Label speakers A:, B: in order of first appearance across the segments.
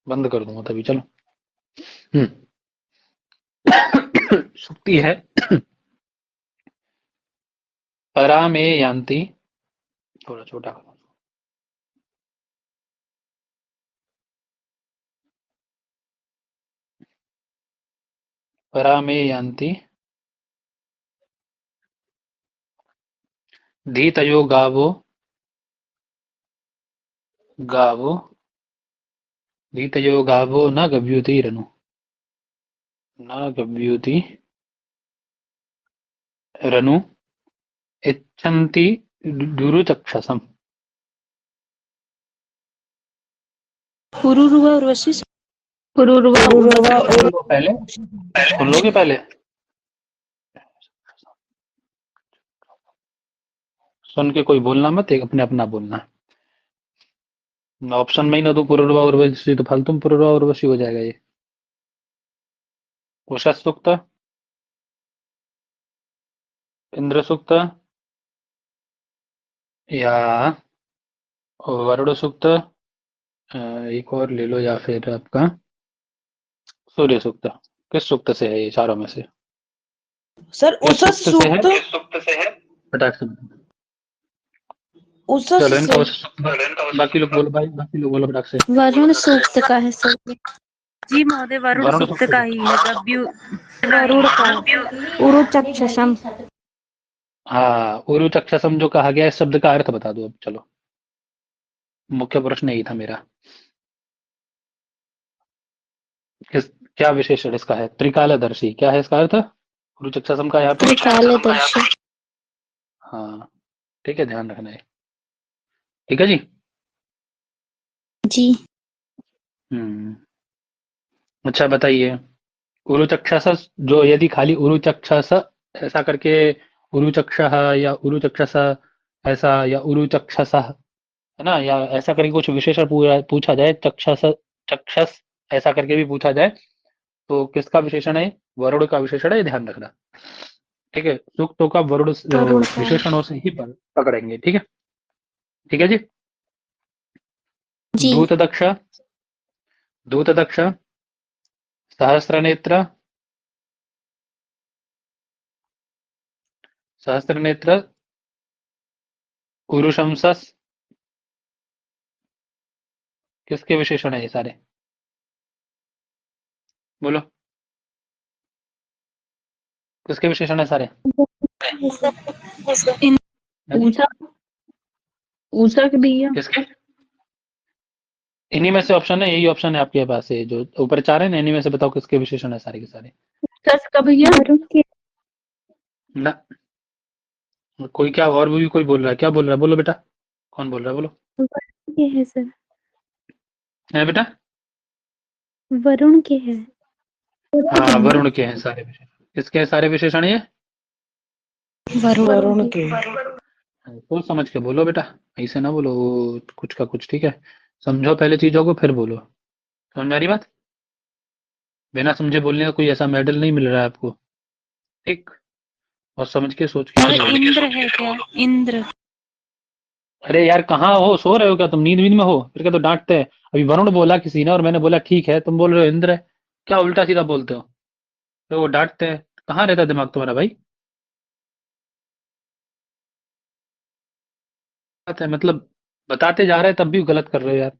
A: बंद कर दूंगा तभी, चलो। सुक्ति है। परा में यान्ति, थोड़ा छोटा करो। परा में यान्ति धीतयो गावो, गावो धीतयो गावो न गव्युति रनु, न गव्युति रनु इच्छन्ति दुरुचक्षसम्।
B: पुरुरुवा उर्वशी पुरुरुवा
C: पुरुरवा
A: सुन लो पहले, सुन लोगे पहले, सुन के कोई बोलना मत, एक अपने अपना बोलना। ऑप्शन में ही ना, तो पुरुरवा उर्वशी तो फालतू में पुरुरवा उर्वशी हो जाएगा ये। उषा सूक्त, इंद्र सूक्त, या वरुण सूक्त, एक और ले लो, या फिर आपका सूर्य सूक्त। किस सूक्त से है ये चारों में से?
C: सर
A: किस
C: उषस
A: सूक्त से है?
C: सूक्त
A: फटाक से।
C: उषस
A: चलो इनका
C: सूक्त
A: बाकी लोग बोलो भाई, बाकी लोग बोलो फटाक से।
B: वरुण सूक्त का है सर। जी महोदय, वरुण
A: वरुण
B: सूक्त
A: सूक्त
B: का
A: का।
B: ही है। गव्यु
D: वरुण का उरुचक्षसम।
A: हाँ, उरुचक्षसम जो कहा गया, इस शब्द का अर्थ बता दो अब, चलो। मुख्य प्रश्न यही था मेरा। किस, क्या विशेषण इसका है? त्रिकालदर्शी, क्या है इसका अर्थ? उरुचक्षसम का यहाँ पे।
D: त्रिकालदर्शी।
A: हाँ, ठीक है, ध्यान रखना है। ठीक है जी।
D: जी।
A: अच्छा बताइए, उरुचक्षस जो, यदि खाली उरुचक्षस ऐसा करके, उरुचक्षः या उरुचक्षस ऐसा, या उरुचक्षस है ना, या ऐसा करके कुछ विशेषण पूछा जाए, चक्षस, चक्षस ऐसा करके भी पूछा जाए, तो किसका विशेषण है? वरुण का विशेषण है, ध्यान रखना। ठीक है, सूक्तों का वरुण
D: वरुण का।
A: विशेषणों से ही पकड़ेंगे। ठीक है, ठीक है जी।
D: जी।
A: धूतदक्ष, धूतदक्ष, सहस्रनेत्र, सहस्रनेत्र, उरुशंसस, किसके विशेषण है ये सारे? बोलो, किसके विशेषण है सारे?
B: ऊषा ऊषा के भी है।
A: किसके? इन्हीं में से ऑप्शन है, यही ऑप्शन है आपके पास है, जो ऊपर चार है ना, इन्हीं में से बताओ किसके विशेषण है सारे के सारे।
B: ऊषा का भैया।
D: वरुण के।
A: ना, कोई क्या और भी कोई बोल रहा है? क्या बोल रहा है? बोलो बेटा, कौन बोल रहा है? बोलो।
D: वरुण के है सर।
A: है बेटा?
D: वरुण के है।
A: हाँ, वरुण के हैं सारे विशेषण। किसके हैं सारे विशेषण ये?
C: वरुण के।
A: सोच समझ के बोलो बेटा, ऐसे ना बोलो कुछ का कुछ। ठीक है, समझो पहले चीजों को, फिर बोलो। समझ में आ रही बात? बिना समझे बोलने का कोई ऐसा मेडल नहीं मिल रहा है आपको। ठीक, और समझ के सोच के फिर बोलो।
B: इंद्र है क्या? इंद्र।
A: अरे यार, कहाँ हो? सो रहे हो क्या तुम? नींद वींद में हो? फिर क्या तो डांटते हैं। अभी वरुण बोला किसी ने और मैंने बोला ठीक है, तुम बोल रहे हो इंद्र है। क्या उल्टा सीधा बोलते हो? तो वो डांटते हैं। कहाँ रहता है दिमाग तुम्हारा भाई? बात है मतलब, बताते जा रहे हैं तब भी गलत कर रहे हो यार।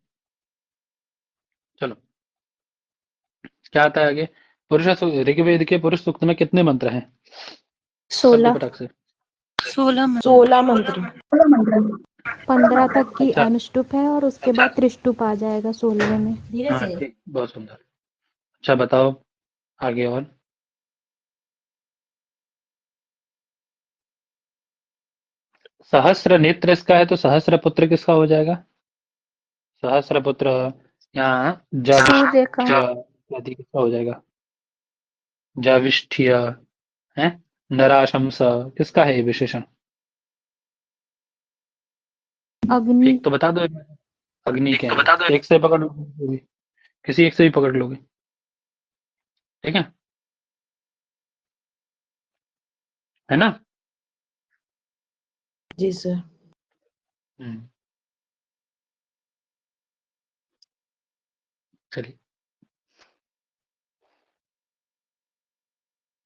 A: चलो, क्या आता है आगे? ऋग्वेद के पुरुष सूक्त में कितने मंत्र हैं? कर दो
D: 16।
A: फटाक से।
B: 16
C: 16 मंत्र।
D: 15 तक की
A: अच्छा,
D: अनुष्टुप है और उसके बाद त्रिष्टुप आ जाएगा 16वें में।
A: हाँ ठीक, बहुत सुंदर। अच्छा बताओ आगे और। सहस्र नेत्र इसका है, तो सहस्र पुत्र किसका हो जाएगा? सहस्र पुत्र, यहाँ
D: सूर्य का।
A: आदि किसका हो जाएगा? जाविष्ठिय है, नराशंस, किसका है ये विशेषण?
D: अग्नि।
A: एक तो बता दो। अग्नि के हैं, एक से पकड़ लोगे, किसी एक से भी पकड़ लोगे। ठीक है ना?
C: जी सर।
A: हम्म। चलिए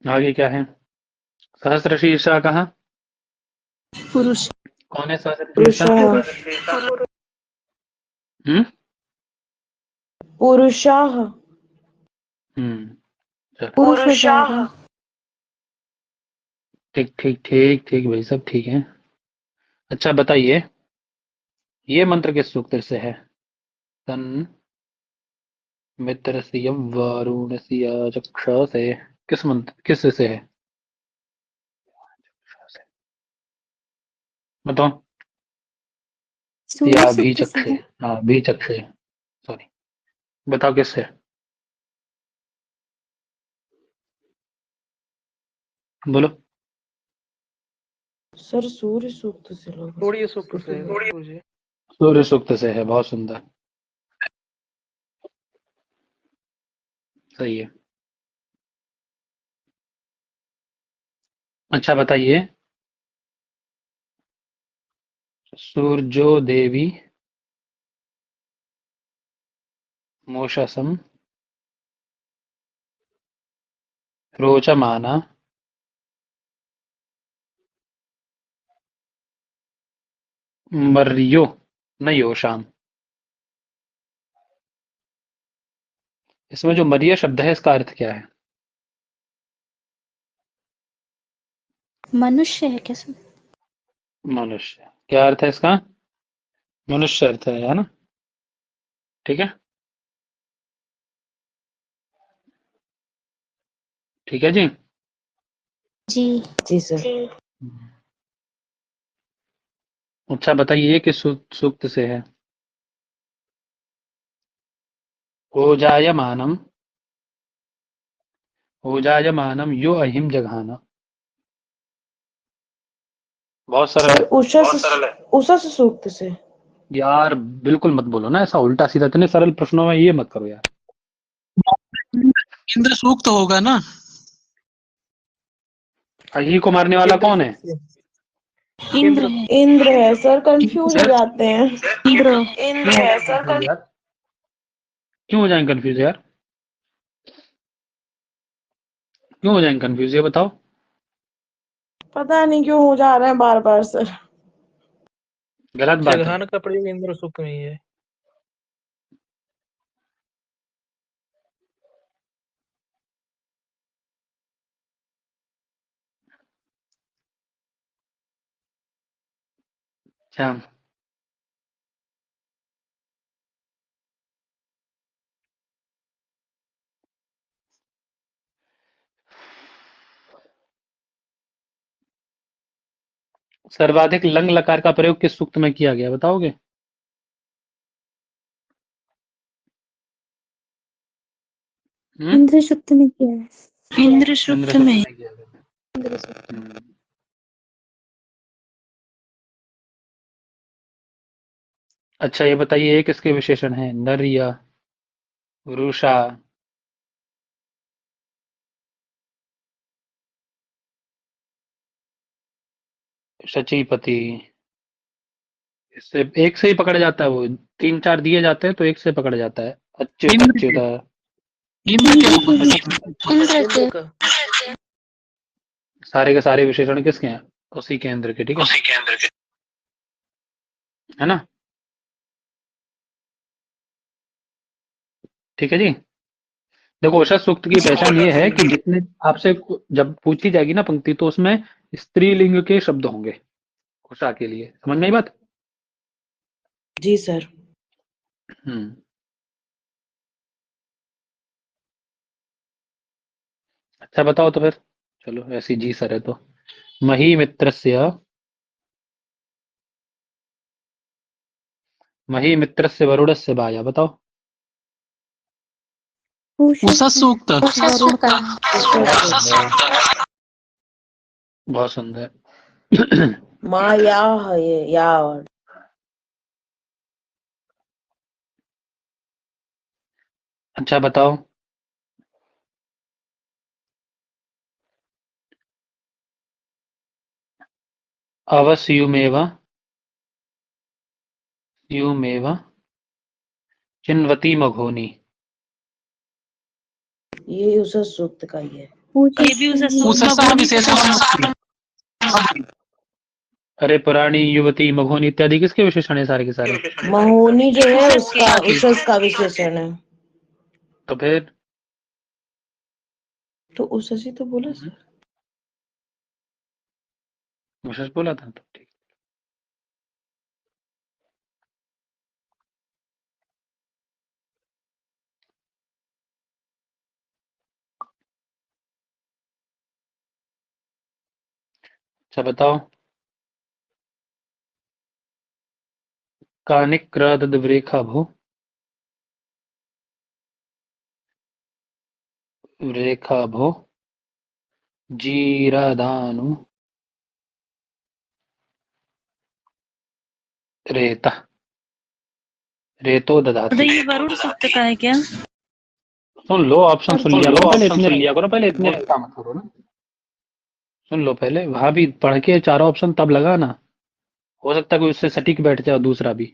A: आगे क्या है? सहस्र शीर्षा कहाँ?
B: पुरुष
A: कौन है सहस्र शीर्षा?
C: पुरुषः
A: हम्म
C: पुरुषाः
A: चलो
D: पुरुष हो
C: पुरुषाः
D: जाएगा।
A: ठीक ठीक ठीक ठीक भाई सब ठीक है। अच्छा बताइए ये मंत्र किस सूक्त से है? तन मित्रस्य वरुणस्य चक्षुः से किस मंत्र किस से है? बताओ।
D: सूर्य
A: या
D: सूक्त से
A: भीचक्षे
D: है।
A: हाँ भीचक्षे सॉरी बताओ किससे? बोलो।
C: सर सूर्य सूक्त से लोग
E: थोड़ी सूक्त से है गुरुजी।
A: सूर्य सूक्त से है। बहुत सुंदर सही है। अच्छा बताइए सूर्यो देवी मोषसम रोचमाना मर्यो न योषाम। इसमें जो मरिया शब्द है इसका अर्थ क्या है?
D: मनुष्य है क्या सर?
A: मनुष्य। क्या अर्थ है इसका? मनुष्य अर्थ है ना? ठीक है ठीक है जी।
D: जी।
C: जी सर
A: अच्छा बताइए ये किस सूक्त से है? ओजायमानम ओजायमानम यो अहिम जघाना। बहुत सरल
C: सर
A: है।
C: उषा से सूक्त से
A: यार बिल्कुल मत बोलो ना ऐसा उल्टा सीधा। इतने सरल प्रश्नों में ये मत करो यार।
E: इंद्र सूक्त होगा ना।
A: अही को मारने वाला कौन है?
B: इंद्र है।
C: इंद्र है सर कंफ्यूज हो
A: सर
C: जाते हैं
B: इंद्र
C: इंद्र है सर
A: यार क्यों हो जाएंगे कंफ्यूज यार? क्यों हो जाएंगे कंफ्यूज ये बताओ।
C: पता नहीं क्यों हो जा रहे हैं बार बार सर
A: गलत बात है।
E: जगहान का प्रयोग इंद्र सूक्त में ही है।
A: अच्छा सर्वाधिक लंग लकार का प्रयोग किस सूक्त में किया गया बताओगे?
D: इंद्र सूक्त में किया है।
B: इंद्र सूक्त में
A: किया गया।
D: इंद्र सूक्त में।
A: अच्छा ये बताइए ये किसके विशेषण है? नर या रुषा? शचीपति? इससे एक से ही पकड़ जाता है वो। तीन चार दिए जाते हैं तो एक से पकड़ जाता है। अच्युत
E: इंद्र के
A: अच्युत
E: इंद्र के
D: इंद्र के
E: इंद्र का
A: सारे के सारे विशेषण किसके हैं? उसी केंद्र के। ठीक है है ना? ठीक है जी। देखो उषा सूक्त की पहचान ये है कि जितने आपसे जब पूछी जाएगी ना पंक्ति तो उसमें स्त्रीलिंग के शब्द होंगे उषा के लिए। समझ में आई बात?
C: जी सर
A: हम्म अच्छा बताओ तो फिर। चलो ऐसी जी सर है तो मही मित्रस्य वरुणस्य बाया बताओ।
E: उषा सूक्त
D: वरुण का
A: बहुत सुंदर
C: माँ या है ये या
A: अच्छा बताओ अवस्युमेव युमेव चिन्वती मघोनी।
C: ये उस सूक्त का ही है।
B: ये भी उस
E: उससा विशेषण
A: अरे पुरानी, युवती, मघोनी इत्यादि किसके विशेषण है सारे के सारे?
C: महोनी जो है उसका उस का विशेषण है।
A: तो फिर
C: तो उसी तो बोला सर।
A: विशेष बोला था तो ठीक। अच्छा बताओ। कानिक्रादद्व्रेखा भो रेखा भो जीरादानु रेता रेतो ददाति।
B: ये वरुण सूक्त का है क्या?
A: सुन लो, ऑप्शन सुन लिया करो पहले, इतने
E: इतने
A: बोलता मत करो ना। सुन लो पहले, वहां भी पढ़ के चारों ऑप्शन तब लगाना। हो सकता है कोई उससे सटीक बैठ जाए दूसरा भी।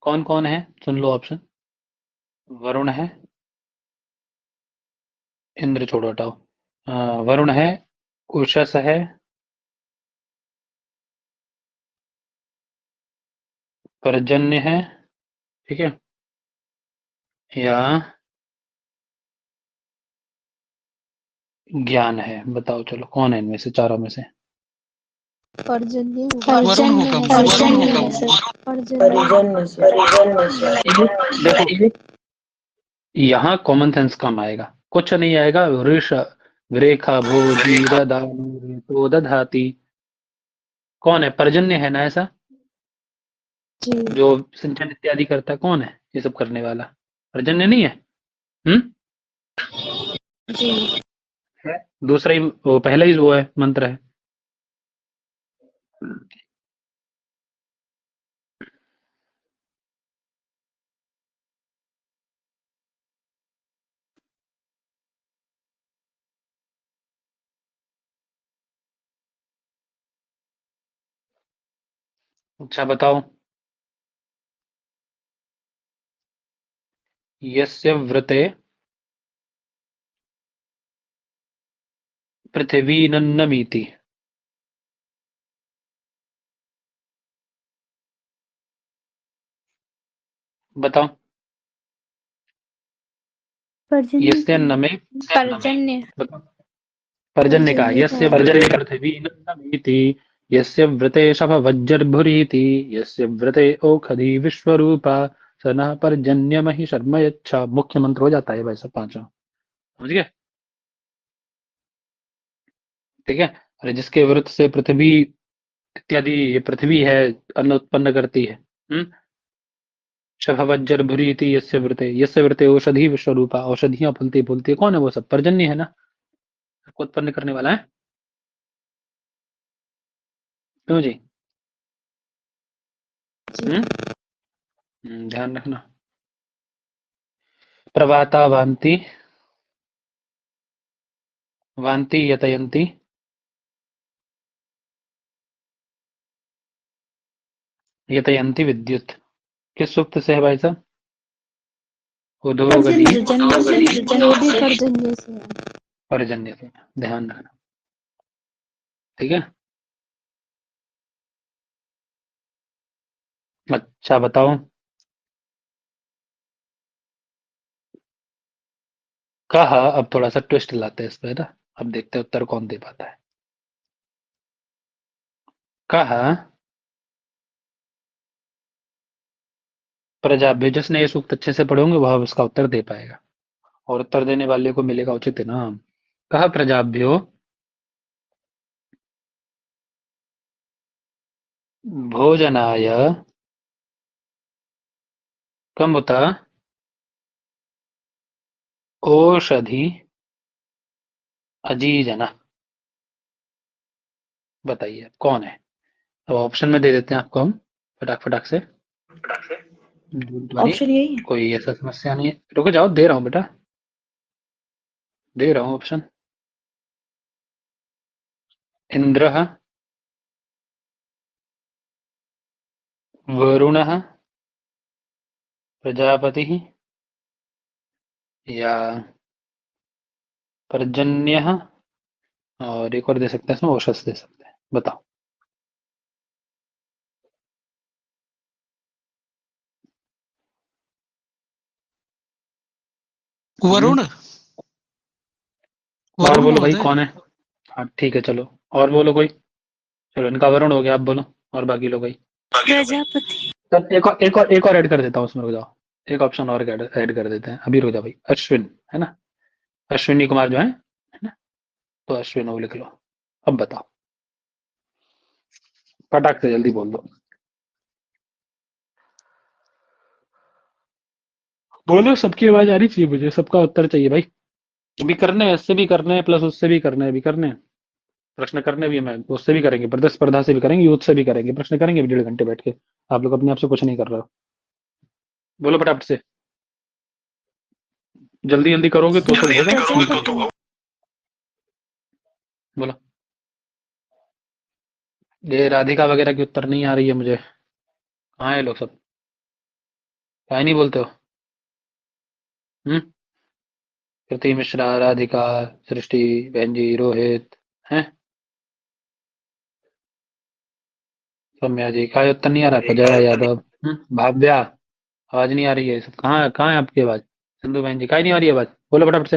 A: कौन कौन है सुन लो ऑप्शन। वरुण है, इंद्र छोड़ो हटाओ। वरुण है, उषस है, पर्जन्य है, ठीक है, या ज्ञान है। बताओ चलो कौन है इनमें से, चारों में से।
D: पर्जन्य
E: वरुण होगा, वरुण होगा।
C: परिजन से।
A: देखो यहाँ कॉमन सेंस कम आएगा, कुछ नहीं आएगा। वृष रेखा भोजी रदानु तो दधाती। कौन है? पर्जन्य है ना ऐसा,
D: जी
A: जो सिंचन इत्यादि करता है। कौन है ये सब करने वाला? पर्जन्य नहीं है? हम्म।
D: जी
A: है दूसरा ही, वो पहला ही वो है, मंत्र है। अच्छा बताओ। यस्य व्रते पृथ्वी नन्नमीति। बताओ। यस्य नमे,
D: पर्जन्य
A: बताओ। पर्जन्य का, यस्य व्रते पृथ्वी नन्नमीति, यस्य व्रते शफवज्जर्भुरीति, यस्य व्रते ओखधि विश्वरूपा, स नः पर्जन्यमहि शर्म यच्छा। मुख्य मंत्र हो जाता है भाई सब पांचों। समझ गए? ठीक है। अरे जिसके व्रत से पृथ्वी इत्यादि, ये पृथ्वी है, अन्न उत्पन्न करती है। शफवज्जर्भुरीति यस्य व्रते औषधि विश्वरूपा, औषधियां फलती फूलती है। कौन है वो सब? पर्जन्य है ना, सबको उत्पन्न करने वाला है। क्यों जी? ध्यान रखना। प्रवाता वान्ति वान्ति यतयन्ति यतयन्ति विद्युत। किस सूक्त से है भाई साहब? उदोगति
D: पर्जन्य से
A: पर्जन्य से। ध्यान रखना, ठीक है। अच्छा बताओ। कहा, अब थोड़ा सा ट्विस्ट लाते हैं इस पे ना। अब देखते हैं उत्तर कौन दे पाता है। कहा प्रजाभ्य, जिसने ये सूक्त अच्छे से पढ़े होंगे वह इसका उत्तर दे पाएगा, और उत्तर देने वाले को मिलेगा उचित इनाम। कहा प्रजाभ्यो भोजनाय कमुत ओषधि अजीजना। बताइए कौन है? अब ऑप्शन में दे देते हैं आपको हम, फटाक फटाक से।
C: ऑप्शन यही है।
A: कोई ऐसा समस्या नहीं है, रुको जाओ, दे रहा हूँ बेटा, दे रहा हूँ ऑप्शन। इंद्र, वरुण, प्रजापति, या पर्जन्यः, और एक और दे सकते हैं इसमें, औशस दे सकते हैं। बताओ।
E: वरुण।
A: और
E: वरुण
A: बोलो भाई
E: महोदय।
A: कौन है? हाँ ठीक है चलो, और बोलो कोई। चलो इनका वरुण हो गया, आप बोलो और बाकी लोग भाई।
B: प्रजापति।
A: चल एक और ऐड कर देता हूँ उसमें, रुक जाओ। एक ऑप्शन और ऐड कर देते हैं अभी, रुक जाओ भाई। अश्विन है ना, अश्विनी कुमार जो है ना, तो अश्विन वो लिख लो। अब बताओ, फटाक से जल्दी बोल दो। बोलो, सबकी आवाज आ रही चाहिए मुझे, सबका उत्तर चाहिए भाई। अभी करने हैं, इससे भी करने हैं, प्लस उससे भी करने हैं, अभी करने हैं प्रश्न, करने भी मैं उससे भी करेंगे, प्रतिस्पर्धा से भी करेंगे, यूथ से भी करेंगे, प्रश्न करेंगे अभी 1.5 घंटे बैठ के। आप लोग अपने आप से कुछ नहीं कर रहे हो। बोलो फटाफट से, जल्दी जल्दी करोगे तो होगा, नहीं तो
B: प्रजापति।
A: बोलो। ये राधिका वगैरह की उत्तर नहीं आ रही है मुझे। कहाँ है लोग सब, क्या नहीं बोलते हो? कृति मिश्रा, राधिका, सृष्टि, बहन जी, रोहित हैं, सौम्या जी का उत्तर नहीं आ रहा, प्रजया यादव, भाव्या, आवाज नहीं आ रही है सब। कहाँ कहाँ है आपकी आवाज? सिंधु बहन जी का नहीं आ रही है आवाज, बोलो फटाफट से।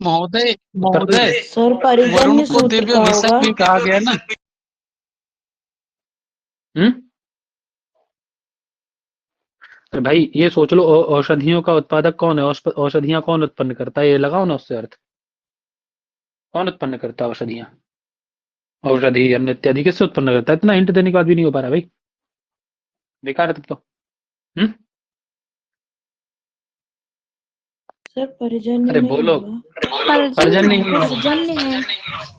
E: महोदय
A: उत्तर तो
E: महोदय,
C: सर
E: वरुण
C: परिजन्य
E: को
C: सूत्र
E: दिव्य
C: का
E: विषय
C: होगा।
E: भी कहा गया ना।
A: हम्म अरे भाई ये सोच लो, औषधियों का उत्पादक कौन है, औषधियां कौन उत्पन्न करता है, ये लगाओ ना उससे अर्थ। कौन उत्पन्न करता है औषधियां? औषधि, अन्य इत्यादि किससे उत्पन्न करता है? इतना हिंट देने के बाद भी नहीं हो पा रहा भाई, बेकार है तब तो। हम्म
C: सर परिजन्य
A: अरे
C: नहीं
A: बोलो।
C: होगा,
A: पर्जन्य
D: पर्जन्य
A: ही है,
D: पर्जन्य है।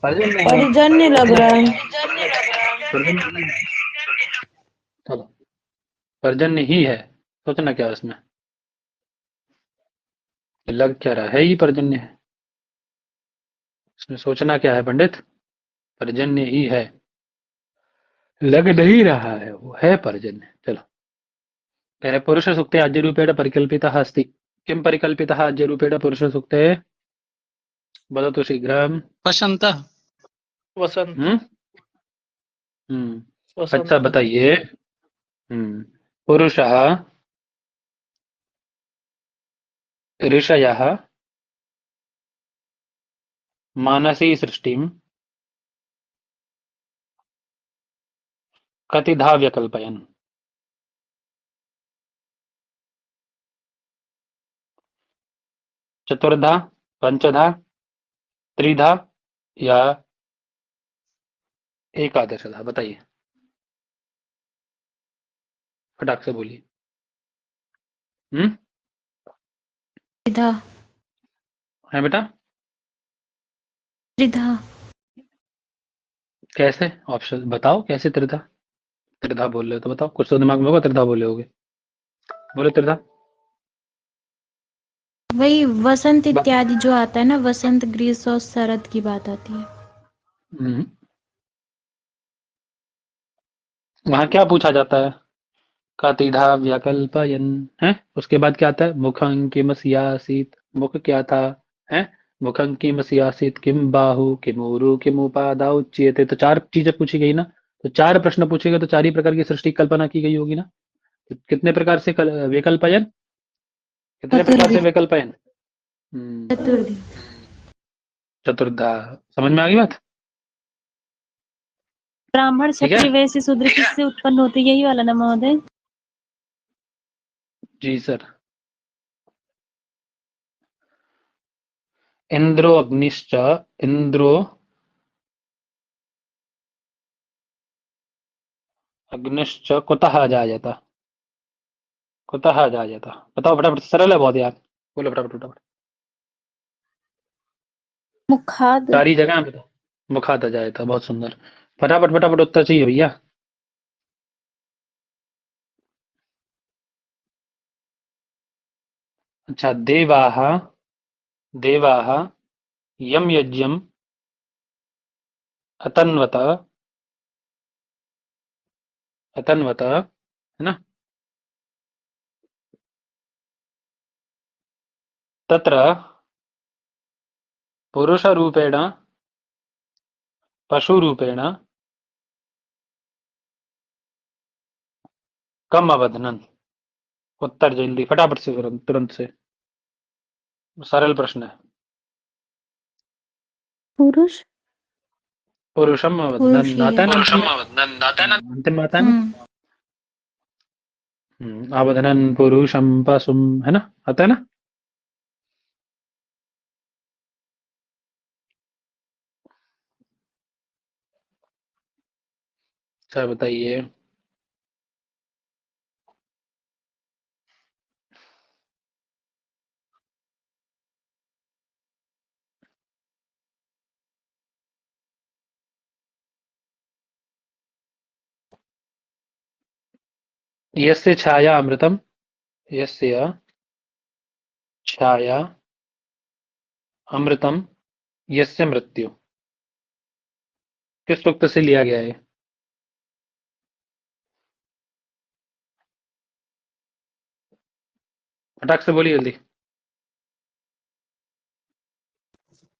A: पर्जन्य है,
C: परिजन्य लग रहा है।
A: पर्जन्य ही है। चलो, पर्जन्य ही है, सोचना क्या है उसमें, लग क्या रहा है, ही पर्जन्य है, उसमें सोचना क्या है पंडित? पर्जन्य ही है, लग नहीं रहा है, वो है पर्जन्य। चलो, पहले पुरुष सूक्ते अज्यरूपेण परिकल्पितः अस्ति। किं परिकल्पितः अज्यरूपेण पुरुष सूक्ते? वदतु शीघ्रम्।
E: वसंत।
F: वसंत।
A: हम्म अच्छा
F: वसंत।
A: बताइए। पुरुषः ऋषयः मानसी सृष्टिं कतिधा व्यकल्पयन्? चतुर्धा, पंचधा, त्रिधा या एकादशधा? बताइए, फटाक से बोलिए। हम्म
D: त्रिधा।
A: है बेटा?
D: त्रिधा।
A: कैसे? ऑप्शन बताओ, कैसे त्रिधा? त्रिधा बोल रहे हो तो बताओ, कुछ तो दिमाग में होगा, त्रिधा बोले होगे, बोलो त्रिधा।
D: वही वसंत
A: ब-
D: इत्यादि जो आता है ना, वसंत ग्रीष्म और शरद की बात आती है।
A: हम्म, वहां क्या पूछा जाता है? कतिधा व्यकल्पयन् है, उसके बाद क्या आता है? मुखं किमस्यासीत्, मुख क्या था? है, मुखं किमस्यासीत्, किम बाहु, किमूरु, किमुपादाय उच्यते। तो चार चीजें पूछी गई ना, तो चार प्रश्न पूछे गए, तो चार ही प्रकार की सृष्टि की कल्पना की गई होगी ना। तो कितने प्रकार से विकल्पयन, कितने प्रकार से
D: चतुर्विध।
A: विकल्पयन? हम्म,
D: चतुर्विध।
A: चतुर्धा। समझ में आ गई बात?
B: ब्राह्मण
A: ठीक है,
B: क्षत्रिय वैश्य शूद्र किससे उत्पन्न होते, यही वाला ना महोदय?
A: जी सर। इंद्रो अग्निश्च, इंद्रो अग्निश्च कुतः जायत, कुतः जायत? बताओ फटाफट, सरल है बहुत यार, बोलो फटाफट फटाफट।
D: मुखाद।
A: सारी जगह में बताओ, मुखात जायत, बहुत सुंदर। फटाफट फटाफट उत्तर चाहिए भैया। अच्छा, देवाः, देवाः यम यज्ञम अतन्वत, अतन्वत है ना, तत्र पुरुषरूपेण पशुरूपेण कम अवधनन। उत्तर जल्दी फटाफट से तुरंत से, सरल प्रश्न है।
D: पुरुष
A: पुरुषम
D: पुरुष
A: अवधनन
D: ही
A: आता है ना,
D: है।
A: अंतिम में आता है ना। अवधनन पुरुषम पशुम, है ना, आता है ना। अच्छा बताइए, यस्य छाया अमृतम, यस्य छाया अमृतम यस्य मृत्यु, किस सूक्त से लिया गया है? फटाक से बोलिए जल्दी।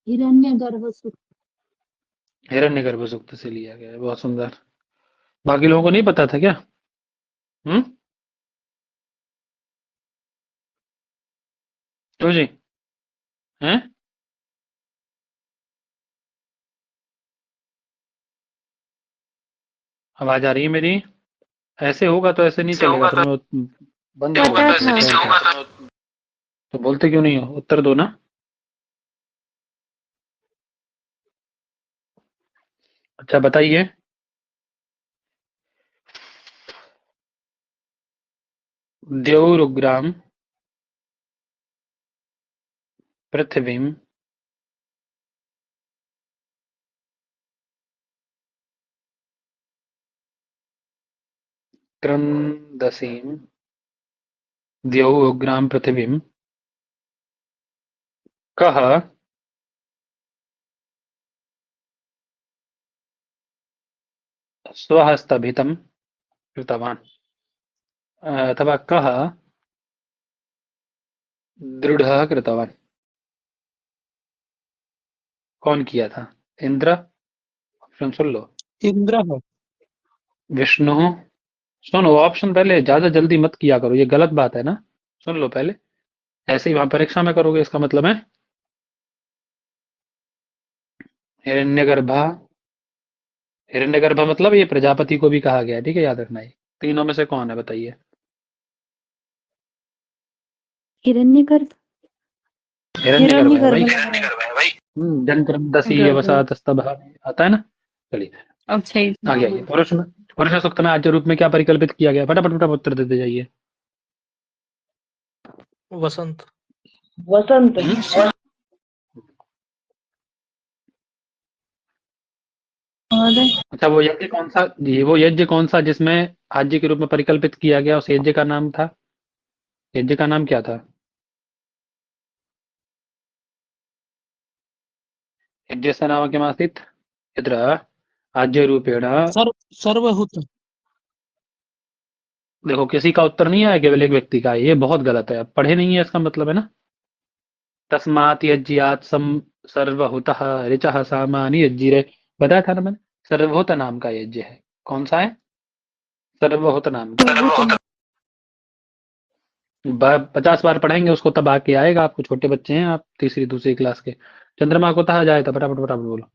D: हिरण्यगर्भ सूक्त।
A: हिरण्यगर्भ सूक्त से लिया गया है, बहुत सुंदर। बाकी लोगों को नहीं पता था क्या? क्यों जी? हैं? आवाज आ रही है मेरी? ऐसे होगा तो ऐसे नहीं चलेगा, फिर मैं बंद
D: पता
A: करूंगा।
D: था।
A: तो बोलते क्यों नहीं हो? उत्तर दो ना। अच्छा बताइए, द्यौरुग्राम पृथ्वीम क्रंदसीम, द्यौरुग्राम पृथ्वीम कः स्वहस्तभितं कृतवान्, अथवा कः दृढ़ः कृतवान्? कौन किया था? इंद्र? ऑप्शन सुन लो।
F: इंद्र है।
A: विष्णु? सुनो ऑप्शन पहले, ज्यादा जल्दी मत किया करो, ये गलत बात है ना। सुन लो पहले, ऐसे ही वहां परीक्षा में करोगे इसका मतलब है। हिरण्यगर्भा, हिरण्यगर्भ मतलब ये प्रजापति को भी कहा गया है, ठीक है, याद रखना है। तीनों में से कौन है बताइए?
D: हिरण्यगर्भ।
A: हिरण्यगर्भ है भाई। जनक्रंदसी वसातस्तभः आता है ना। चलिए
B: अच्छा
A: आगे आइए। पुरुष सूक्त में आज रूप में क्या परिकल्पित किया गया? फटाफट फटाफट उत्तर देते जाइए।
F: वसंत।
C: वसंत।
A: अच्छा वो यज्ञ कौन सा, वो यज्ञ कौन सा जिसमें आज्य के रूप में परिकल्पित किया गया, उस यज्ञ का नाम था? यज्ञ का नाम क्या था? यज्ञस्य नाम किमासीत् यत्र आज्यरूपेण।
F: सर्वहुत।
A: देखो किसी का उत्तर नहीं आया, केवल एक व्यक्ति का है, ये बहुत गलत है, पढ़े नहीं है इसका मतलब है ना। तस्मात् यज्ञात् सर्वहुतः ऋचः सामानि यज्ञिरे, बताया था ना मैंने। सर्वहुत नाम का यज्ञ है, कौन सा है? सर्वहुत नाम का। 50 बार पढ़ेंगे उसको तब आके आएगा, आपको छोटे बच्चे हैं आप, तीसरी दूसरी क्लास के। चंद्रमा को कहा जाए तो फटाफट फटाफट बोलो।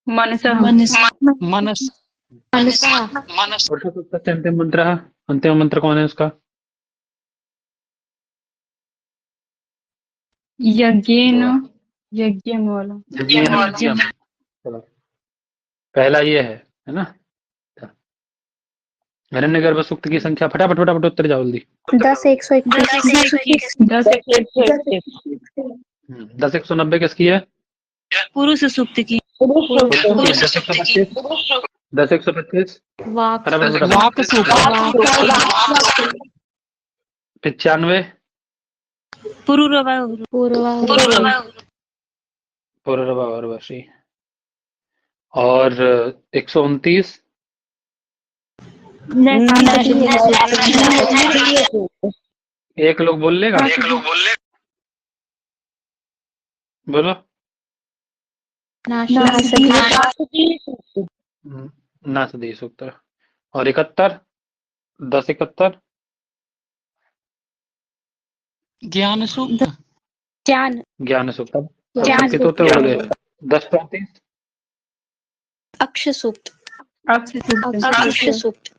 B: मनसा
F: मनस।
A: पुरुष सूक्त से अंतिम मंत्र, अंतिम मंत्र कौन है उसका?
B: यज्ञेन यज्ञम वाला।
A: चलो पहला ये है ना। हिरण्यगर्भ सूक्त की संख्या, फटाफट फटाफट उत्तर जाओ जल्दी।
D: 10 121।
A: 10 190 किसकी है?
B: पुरुष सूक्त की।
A: 10 125।
D: वाक
F: वाक सूक्त।
A: 95। पूर्वा उर्वशी। और 129। एक लोग बोल लेगा, बोलो।
D: नासदी
A: नासदी सूक्त। और 71, 10-71
F: ज्ञान सूक्त।
B: ज्ञान
A: ज्ञान सूक्त।
B: ज्ञान
A: बाकी तो उड़ गए। 10-34
B: अक्ष सूक्त
C: अक्ष सूक्त
B: अक्ष सूक्त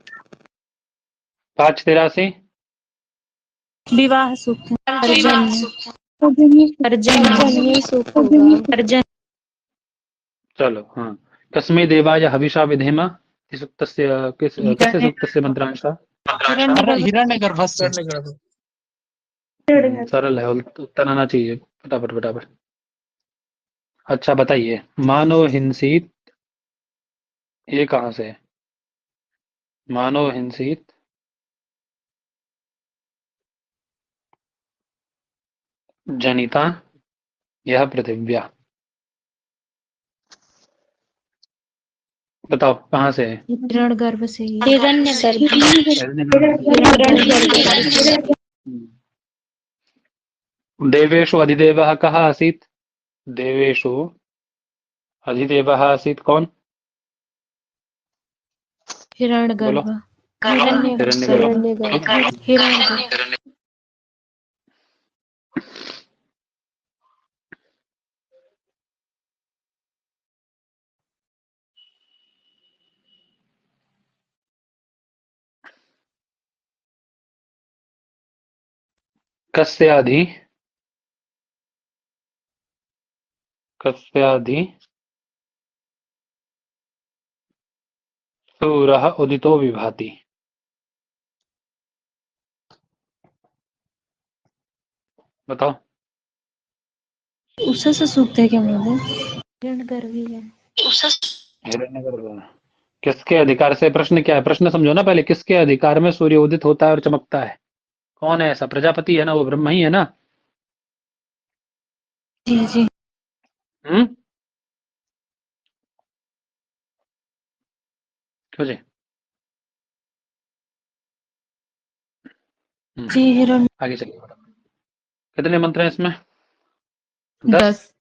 A: 5-83
B: विवाह सूक्त
D: पर्जन्य सूक्त होगा।
B: अर्जन
A: चलो हाँ। कस्मै देवाय हविषा विधेम सूक्तस्य कस्य सूक्तस्य मंत्रांशः?
F: हिरण्यगर्भस्य।
A: सरल है, उत्तर आना चाहिए फटाफट फटाफट। अच्छा बताइए, मानव हिंसित ये कहाँ से है? मानव हिंसित जनिता यह पृथिव्या। बताओ कहाँ से है?
D: हिरण्यगर्भ से ही।
A: देवेषु अधिदेवः कः आसीत्? देवेषु अधिदेवः आसीत् कौन?
D: हिरण्यगर्भ।
A: हिरण्यगर्भ।
D: हिरण्यगर्भ।
A: कस्याधि सूरः उदितो विभाति। बताओ।
D: उषा से सूक्त है क्या महोदय? हिरण्यगर्भ ही है।
A: हिरण्यगर्भ किसके अधिकार से? प्रश्न क्या है? प्रश्न समझो ना पहले। किसके अधिकार में सूर्य उदित होता है और चमकता है? कौन है ऐसा? प्रजापति है ना, वो ब्रह्मा ही है ना।
D: जी जी।
A: हम्म, क्यों जी?
D: जी हिरण्य।
A: आगे चलिए। कितने मंत्र हैं इसमें?
D: 10।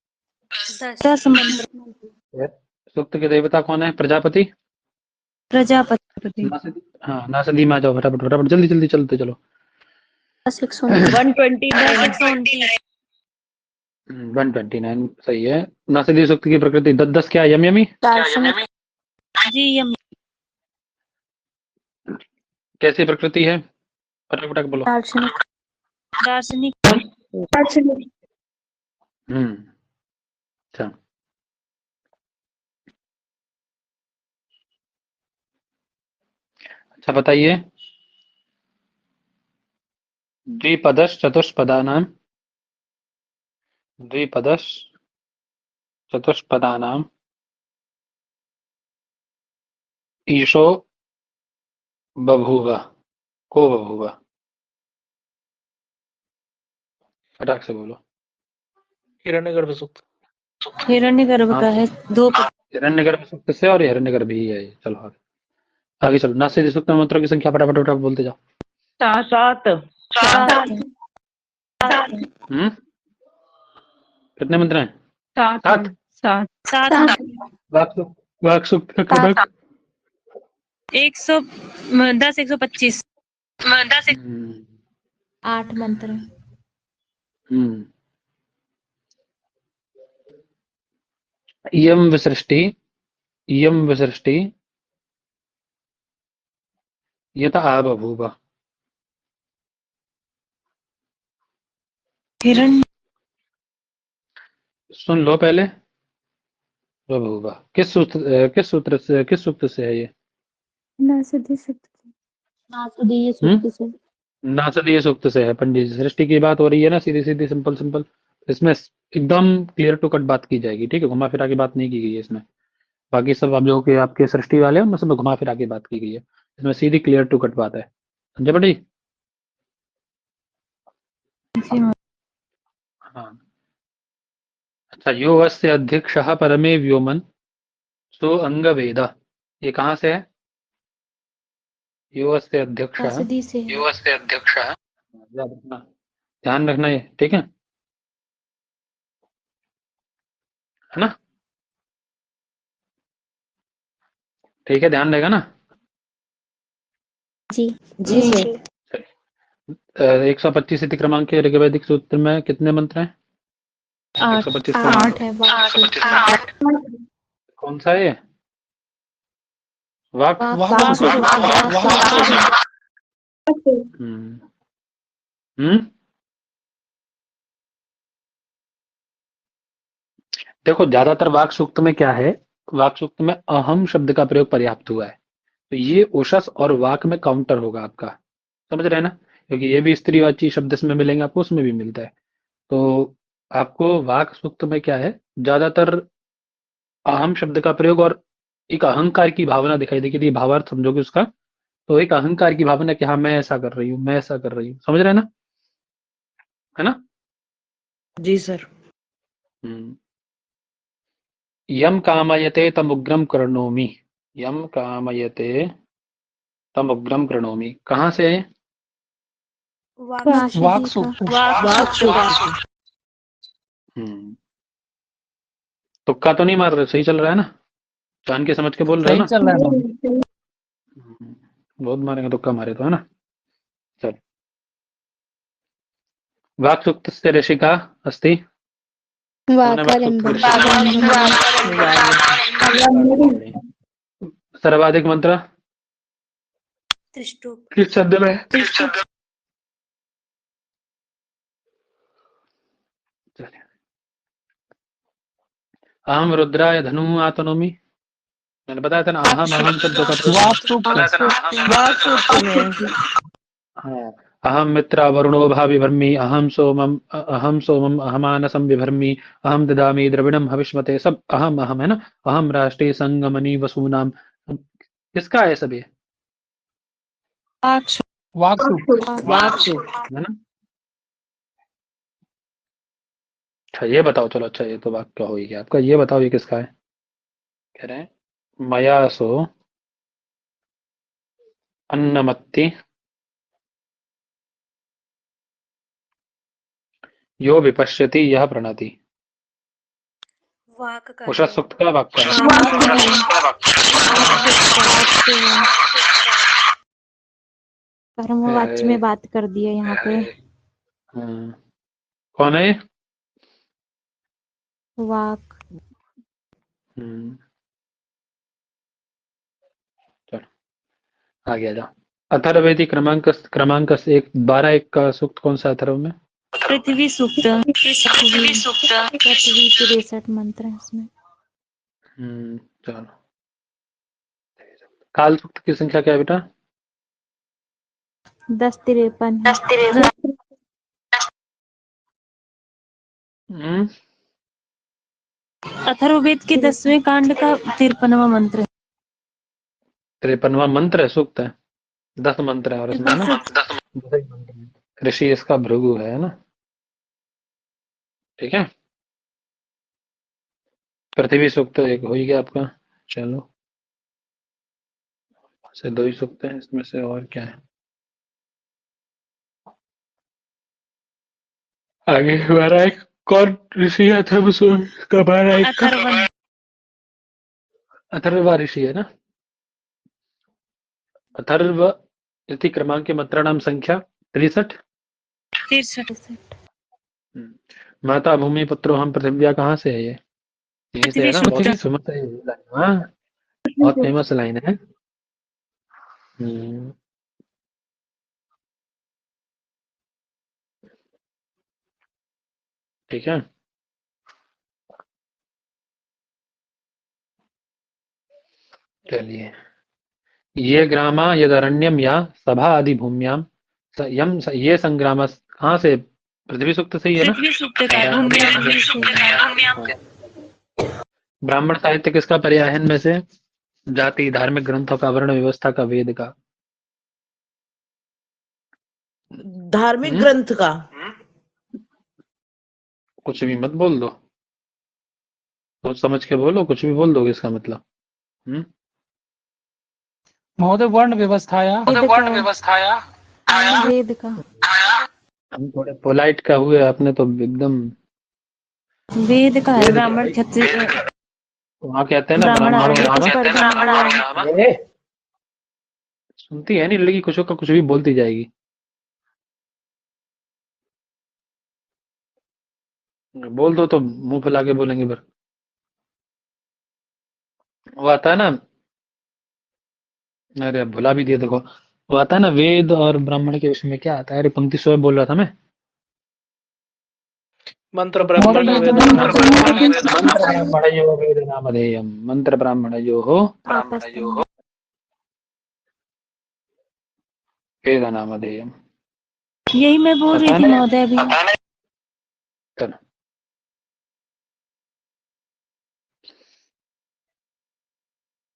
B: 10 मंत्र
A: सूक्त के देवता कौन है? प्रजापति।
D: प्रजापति।
A: हाँ, नासदी में आ जाओ फटाफट फटाफट, जल्दी जल्दी चलते चलो।
B: 129
A: 129 सही है। नासदी सूक्त की प्रकृति 10 क्या है? यम यमी।
B: दार्शनिक जी यम
A: कैसी प्रकृति है? फटाक फटाक बोलो।
B: दार्शनिक
A: अच्छा। अच्छा बताइए, द्विपदश चतुष्पदानाम ईशो बभूव को बभूव। फटाक से बोलो।
F: हिरण्यगर्भ सूक्त।
D: हिरण्यगर्भ का है 2 पद।
A: हिरण्यगर्भ सूक्त से, और हिरण्यगर्भ ही है ये। चलो आगे आगे चलो। नासदी सूक्त में मंत्रों की संख्या फटाफट फटाफट बोलते जाओ।
C: 7
A: कितने मंत्र हैं? 7।
B: 7
A: वाक सूक्त का क्रमक
B: 110 125
D: 8 मंत्र।
A: इयं विसृष्टि यत आ बभूव।
D: हिरण्य।
A: सुन लो पहले। बभूव किस सूत्र से है ये?
D: नासदी सूक्त। नासदीय सूक्त से।
A: नासदीय सूक्त से है। पंडित जी, सृष्टि की बात हो रही है ना, सीधी सीधी सिंपल सिंपल। इसमें एकदम क्लियर टू कट बात की जाएगी, ठीक है? घुमा फिरा की बात नहीं की गई है इसमें। बाकी सब अब जो कि आपके सृष्टि वाले हैं उनमें सब घुमा फिरा के बात की गई है। इसमें सीधी क्लियर टू कट बात है। समझे बड़ी? हाँ। अच्छा, यो अस्य अध्यक्षः परमे व्योमन सो अंग वेद। ये कहाँ से है? यो अस्य अध्यक्षः।
D: नासदी से है।
A: याद रखना, ध्यान रखना ये, ठीक है ना? ठीक है, ध्यान रहेगा ना।
D: जी
C: जी सर।
A: 125 इति क्रमांक के ऋग्वैदिक सूत्र में कितने मंत्र हैं?
D: 8
A: 125
D: 8 है वाक सूत्र।
A: कौन सा है ये? वाक
D: वाक सूत्र।
A: हम्म हम्म देखो, ज्यादातर वाक सूक्त में क्या है, वाक सूक्त में अहम शब्द का प्रयोग पर्याप्त हुआ है, तो ये उषस और वाक में काउंटर होगा आपका, समझ रहे हैं ना, क्योंकि ये भी स्त्रीवाची शब्द इसमें मिलेंगे आपको, उसमें भी मिलता है। तो आपको वाक सूक्त में क्या है, ज्यादातर अहम शब्द का प्रयोग और एक अहंकार की भावना दिखाई देगी, यदि भावार्थ समझोगे उसका, तो एक अहंकार की भावना कि हाँ मैं ऐसा कर रही हूँ, मैं ऐसा कर रही हूँ, समझ रहे हैं ना, है ना।
C: जी सर।
A: हम्म यम कामयते तमुग्रम करणोमि। यम कामयते तमुग्रम करणोमि, कहाँ से है?
F: वाक सूक्त।
C: वाक सूत्र।
A: हम्म तुक्का तो नहीं मार रहे, सही चल रहा है ना, जान के समझ के बोल रहे हो
F: सही
A: ना।
F: चल रहा है मैम।
A: बहुत मारेंगे, तुक्का मारे तो, है ना। चल, वाक सूक्त से ऋषिका अस्ति। कौन है वाक सूक्त से ऋषिका? सर्वाधिक मंत्र
B: त्रिष्टुप।
A: किस शब्द में है? चलिए। अहम रुद्राय धनु आतनोमि, मैंने बताया था ना, अहम अहम शब्दों का प्रयोग।
F: वाक सूक्त।
C: वाक सूत्र में है।
A: हाँ, अहम मित्रा वरुणो भा बिभर्मि, अहम सोमम अहमानसम बिभर्मि, अहम ददामि द्रविणम हविष्मते, सब अहम अहम है ना। अहम राष्ट्रीय संगमनि वसूनाम, किसका है सब ये?
F: वाक सूक्त।
C: वाक सूत्र।
A: है ना। अच्छा ये बताओ, चलो अच्छा ये तो वाक्य हो ही गया आपका, ये बताओ ये किसका है? कह रहे हैं मया सो अन्नमत्ति यो विपश्यति यह प्रणति।
B: वाक का
A: उषा
B: है।
A: सूक्त का वाक्य है।
D: कर्मवाच्य में बात कर दी है यहाँ पे।
A: कौन है ये?
D: वाक।
A: हम्म, चलो आगे आ जाओ। अथर्ववेदी क्रमांक क्रमांक 12 1 का सूक्त कौन सा है अथर्व में?
B: पृथ्वी सूक्त।
D: पृथ्वी 63 मंत्र है इसमें।
A: चलो। काल सूक्त की संख्या क्या है बेटा?
D: 10-53
A: हम्म
B: अथर्ववेद के 10वें कांड का 53वां मंत्र है।
A: 53वां मंत्र है, सूक्त है, 10 मंत्र है और इसमें है ना 10 मंत्र है। ऋषि इसका भृगु है ना, ठीक है। पृथ्वी सूक्त एक हो ही गया आपका। चलो, से 2 ही सूक्त है, इसमें से और क्या है आगे? 12 1 कौन ऋषि है? अथर्व का 12 1 का
B: अथर्वन।
A: अथर्व ऋषि है ना। अथर्व इति क्रमांक मंत्राणाम संख्या 63।
B: 63।
A: माता भूमि पुत्रो हम पृथिव्या, कहाँ से है ये? यहीं से है ना, बहुत
B: पृथ्वी
A: फेमस है ये लाइन। हाँ, बहुत फेमस लाइन है। हम्म, ठीक है। चलिए, ये ग्रामा यदरण्यम या सभा आदि भूम्याम ये संग्राम कहाँ से? पृथ्वी सूक्त से ही है ना।
B: पृथ्वी सूक्त का है। भूम्याम।
A: ब्राह्मण साहित्य किसका पर्याय है इनमें से? जाति, धार्मिक ग्रंथों का, वर्ण व्यवस्था का, वेद का?
C: धार्मिक ग्रंथ का।
A: कुछ भी मत बोल दो, सोच समझ के बोलो, कुछ भी बोल दोगे इसका मतलब।
F: महोदय वर्ण व्यवस्थाया।
D: वेद का।
A: हम थोड़े पोलाइट का हुए, आपने तो एकदम
B: वेद का है।
A: वेद का
B: ब्राह्मण
A: भाई।
B: क्षत्रिय
A: वहाँ कहते हैं ना
B: ब्राह्मण
A: ब्राह्मणों ए, सुनती है नहीं लड़की, कुछ का कुछ भी बोलती जाएगी। बोल दो तो मुंह फैला के बोलेंगे फिर। वो आता है ना, अरे अब भुला भी दिया, देखो वो आता है ना वेद और ब्राह्मण के उसमें क्या आता है, अरे पंक्ति 100 बोल रहा था मैं।
G: मंत्र ब्राह्मण वेद
A: ब्राह्मणयो वेद नामधेयम्, मंत्र ब्राह्मणयो वेद नामधेयम्।
B: यही मैं बोल रही थी महोदय अभी।
A: चलो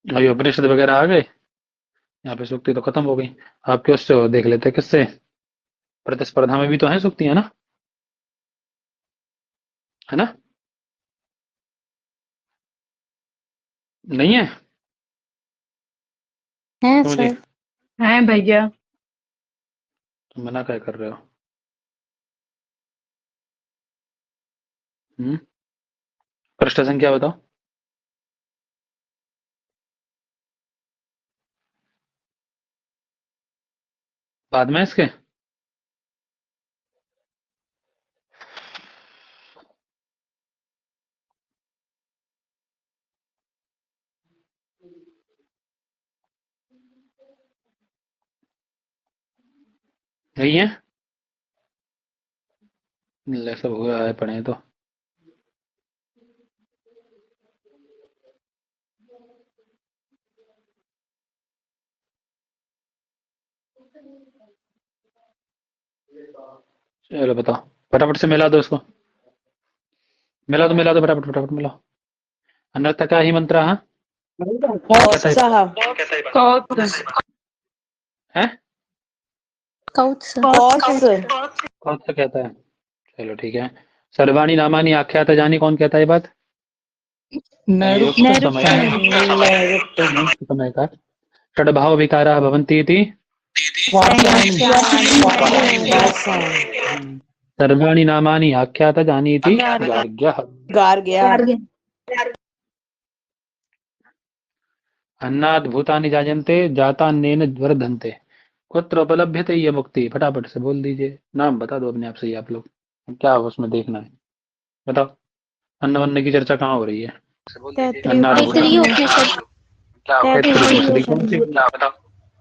A: अभी उपनिषद वगैरह आ गए, यहाँ पे सूक्ति तो खत्म हो गई। आप किससे हो देख लेते, किससे? प्रतिस्पर्धा में भी तो है सूक्ति, है ना, है ना? नहीं है?
D: है
A: क्यों जी?
D: सर।
C: है भैया।
A: तो मना क्या कर रहे हो? पृष्ठ संख्या बताओ। बाद में इसके नहीं है, ले सब हुआ है, पढ़े तो। चलो बताओ, फटाफट से मिला दो इसको, मिला दो फटाफट फटाफट मिलाओ। अनर्थका ही मंत्र है
D: कौत्स।
A: कौन सा कहता है? चलो ठीक है। सर्वाणी नामानी आख्याता जानी, कौन कहता है ये बात?
F: नैरुक्त
A: समय का षड्भाव विकारा भवन्ति इति सर्वाणी नामानि आख्याता जानीति गार्ग्यः। अन्नाद् भूतानि जायन्ते जातान्नेन वर्धन्ते कुत्र उपलभ्यते ये मुक्ति। फटाफट से बोल दीजिए, नाम बता दो अपने आप से ही आप लोग, क्या उसमें देखना है बताओ। अन्न वन्न की चर्चा कहाँ हो रही है? अन्नाद्
D: तैत्तिरीय
A: भूतानि
D: उपनिषद।
A: बताओ,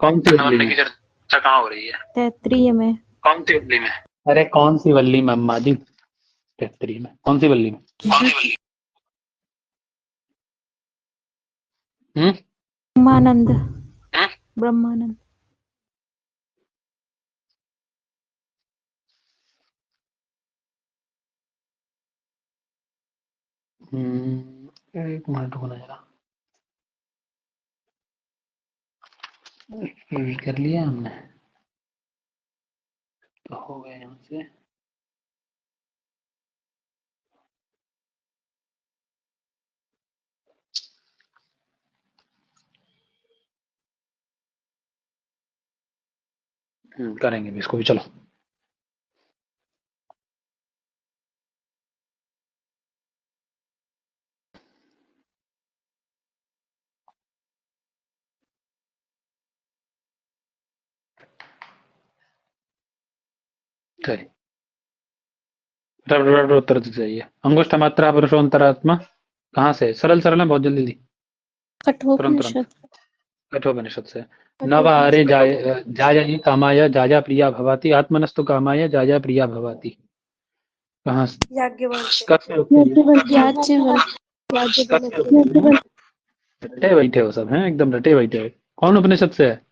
A: कौन सी वल्ली में? चर्चा कहाँ हो रही है?
D: तैत्तिरीय में।
A: कौन सी वल्ली में? अरे कौन सी वल्ली में अम्मा जी? तैत्तिरीय में कौन सी वल्ली में?
D: ब्रह्मानंद। ब्रह्मानंद।
A: एक मिनट होना जरा, कर लिया हमने तो हो गया यहाँ से। करेंगे भी इसको भी, चलो। सही, उत्तर चाहिए। अंगुष्ठ मात्रा पुरुषो अंतरात्मा कहाँ से? सरल सरल है, बहुत जल्दी दी, तुरंत तुरंत। कठोपनिषद से। नवारे जाया कामाय जाजा प्रिया भवाती आत्मनस्तु कामाय जाजा प्रिया भवाती। कहाँ से? रटे बैठे हो सब हैं, एकदम रटे बैठे हो। कौन उपनिषद से है?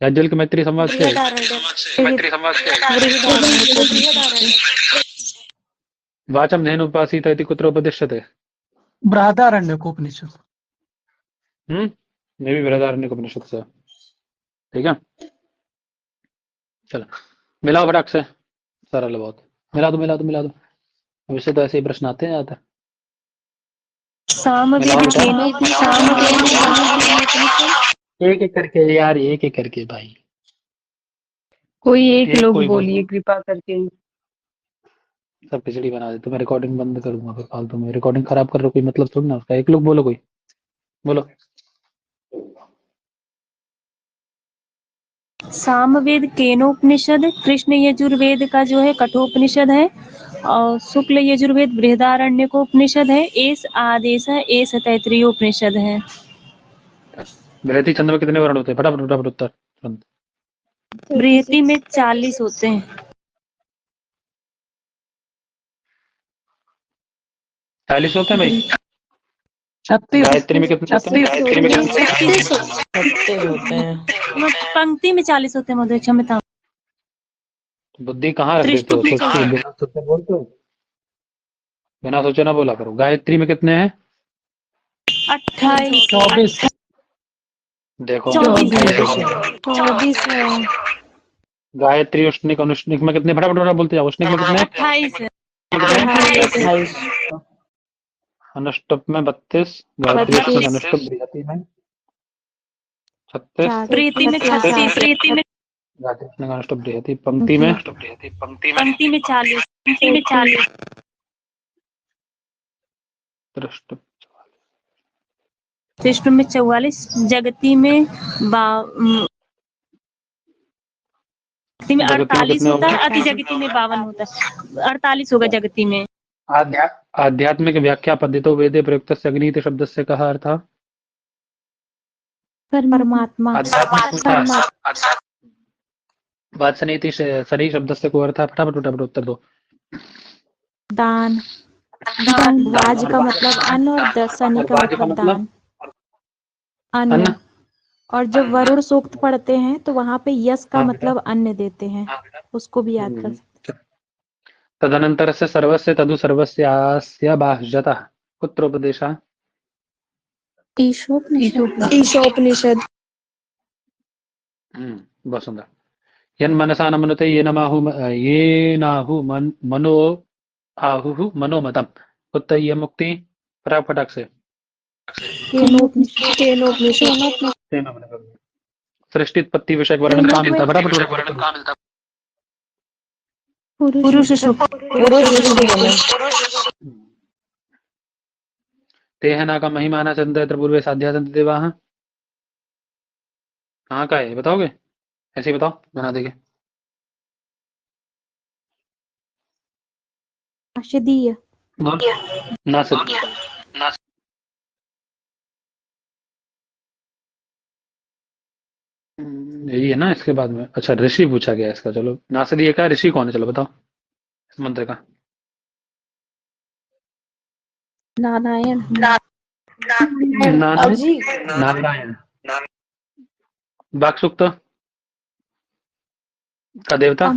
A: याज्ञवल्क्य के मैत्री संवाद से? वाचम धेनु उपासीत इति कुत्र उपदिश्यते?
F: बृहदारण्यकोपनिषद।
A: मैं भी बृहदारण्यक उपनिषद से। ठीक है, चलो मिलाओ फटाक से, सरल है बहुत। मिला दो। वैसे तो ऐसे ही प्रश्न आते हैं ज्यादातर। एक एक करके यार, एक एक करके भाई।
C: कोई एक लोग बोलिए कृपा करके।
A: सब खिचड़ी बना देते। मैं रिकॉर्डिंग बंद कर दूंगा फिर फालतू में। रिकॉर्डिंग खराब कर रहे हो, कोई मतलब थोड़ी ना उसका। एक लोग बोलो, कोई बोलो।
B: सामवेद केनोपनिषद, कृष्ण यजुर्वेद का जो है कठोपनिषद है, और शुक्ल यजुर्वेद बृहदारण्यकोपनिषद है, एस आदेश है, एस तैत्तिरीयोपनिषद है।
A: बृहति छंद में कितने वर्ण होते हैं? फटाफट फटाफट उत्तर तुरंत।
B: बृहति में 40 होते हैं।
A: 40 होते हैं भाई।
F: 36
A: गायत्री में कितने होते हैं?
F: 36
C: छत्तीस होते हैं।
B: पंक्ति में 40 होते हैं महोदय, क्षमता।
A: बुद्धि कहाँ रख देते हो?
B: त्रिष्टुप में
A: सोचते हो, बिना सोचे बोलते हो। बिना सोचे ना बोला करो। गायत्री में कितने हैं?
B: 28
F: 24
A: देखो
B: 24
C: है।
A: गायत्री, उष्णिक, अनुष्णिक में कितने? फटाफट फटाफट बोलते जाओ। उष्णिक में कितने?
B: 28 है।
C: 28
A: अनुष्टुप में 32। गायत्री, उष्णिक, अनुष्टुप, बृहति में 36।
B: प्रीति में 36, प्रीति में
A: गायत्री, उष्णिक, अनुष्टुप, बृहति। पंक्ति में
B: 40, पंक्ति में 40।
A: त्रिष्टुप,
B: त्रिष्टुप में 44, जगती में जगती में
A: जगती में
B: 48
A: कितने
B: होता है,
A: होंगे?
B: अति जगती में 52 होता है। 48 होगा जगती में।
A: आध्यात्मिक व्याख्या पद्धतो वेदे प्रयुक्तस्य अग्निति शब्दस्य कः अर्थः?
D: परमात्मा।
A: वात्सनीति शरीर शब्दस्य को अर्थः? फटाफट फटाफट उत्तर दो।
D: दान। वाज का मतलब अन्न और दसनी का मतलब दान, अन्न। और जब वरुण सूक्त पढ़ते हैं तो वहां पे यश का मतलब अन्न देते हैं, उसको भी याद कर सकते हैं।
A: तदनन्तरस्य सर्वस्य तदु सर्वस्यास्य बाह्यतः कुत्रोपदेशः?
C: ईशोपनिषद।
A: बहुत सुंदर। यन्मनसा न मनुते ये नाहु मनो आहुः मनोमतम् कुत्तय्य मुक्ति? फटाक से। सृष्टित्पत्ति विषयक वर्णन कहाँ मिलता है? फटाफट।
B: पुरुष
A: तेहना का महिमाना चंद्र पूर्वे साध्या संत देवाः? कहाँ का है बताओगे? ऐसे ही बताओ, बना देंगे।
D: नाशदीय।
A: यही है ना इसके बाद में? अच्छा, ऋषि पूछा गया इसका। चलो, नासदीय का ऋषि कौन है? चलो बताओ इस मंत्र का।
C: नारायण।
A: नारायण। वाक्सूक्त का देवता?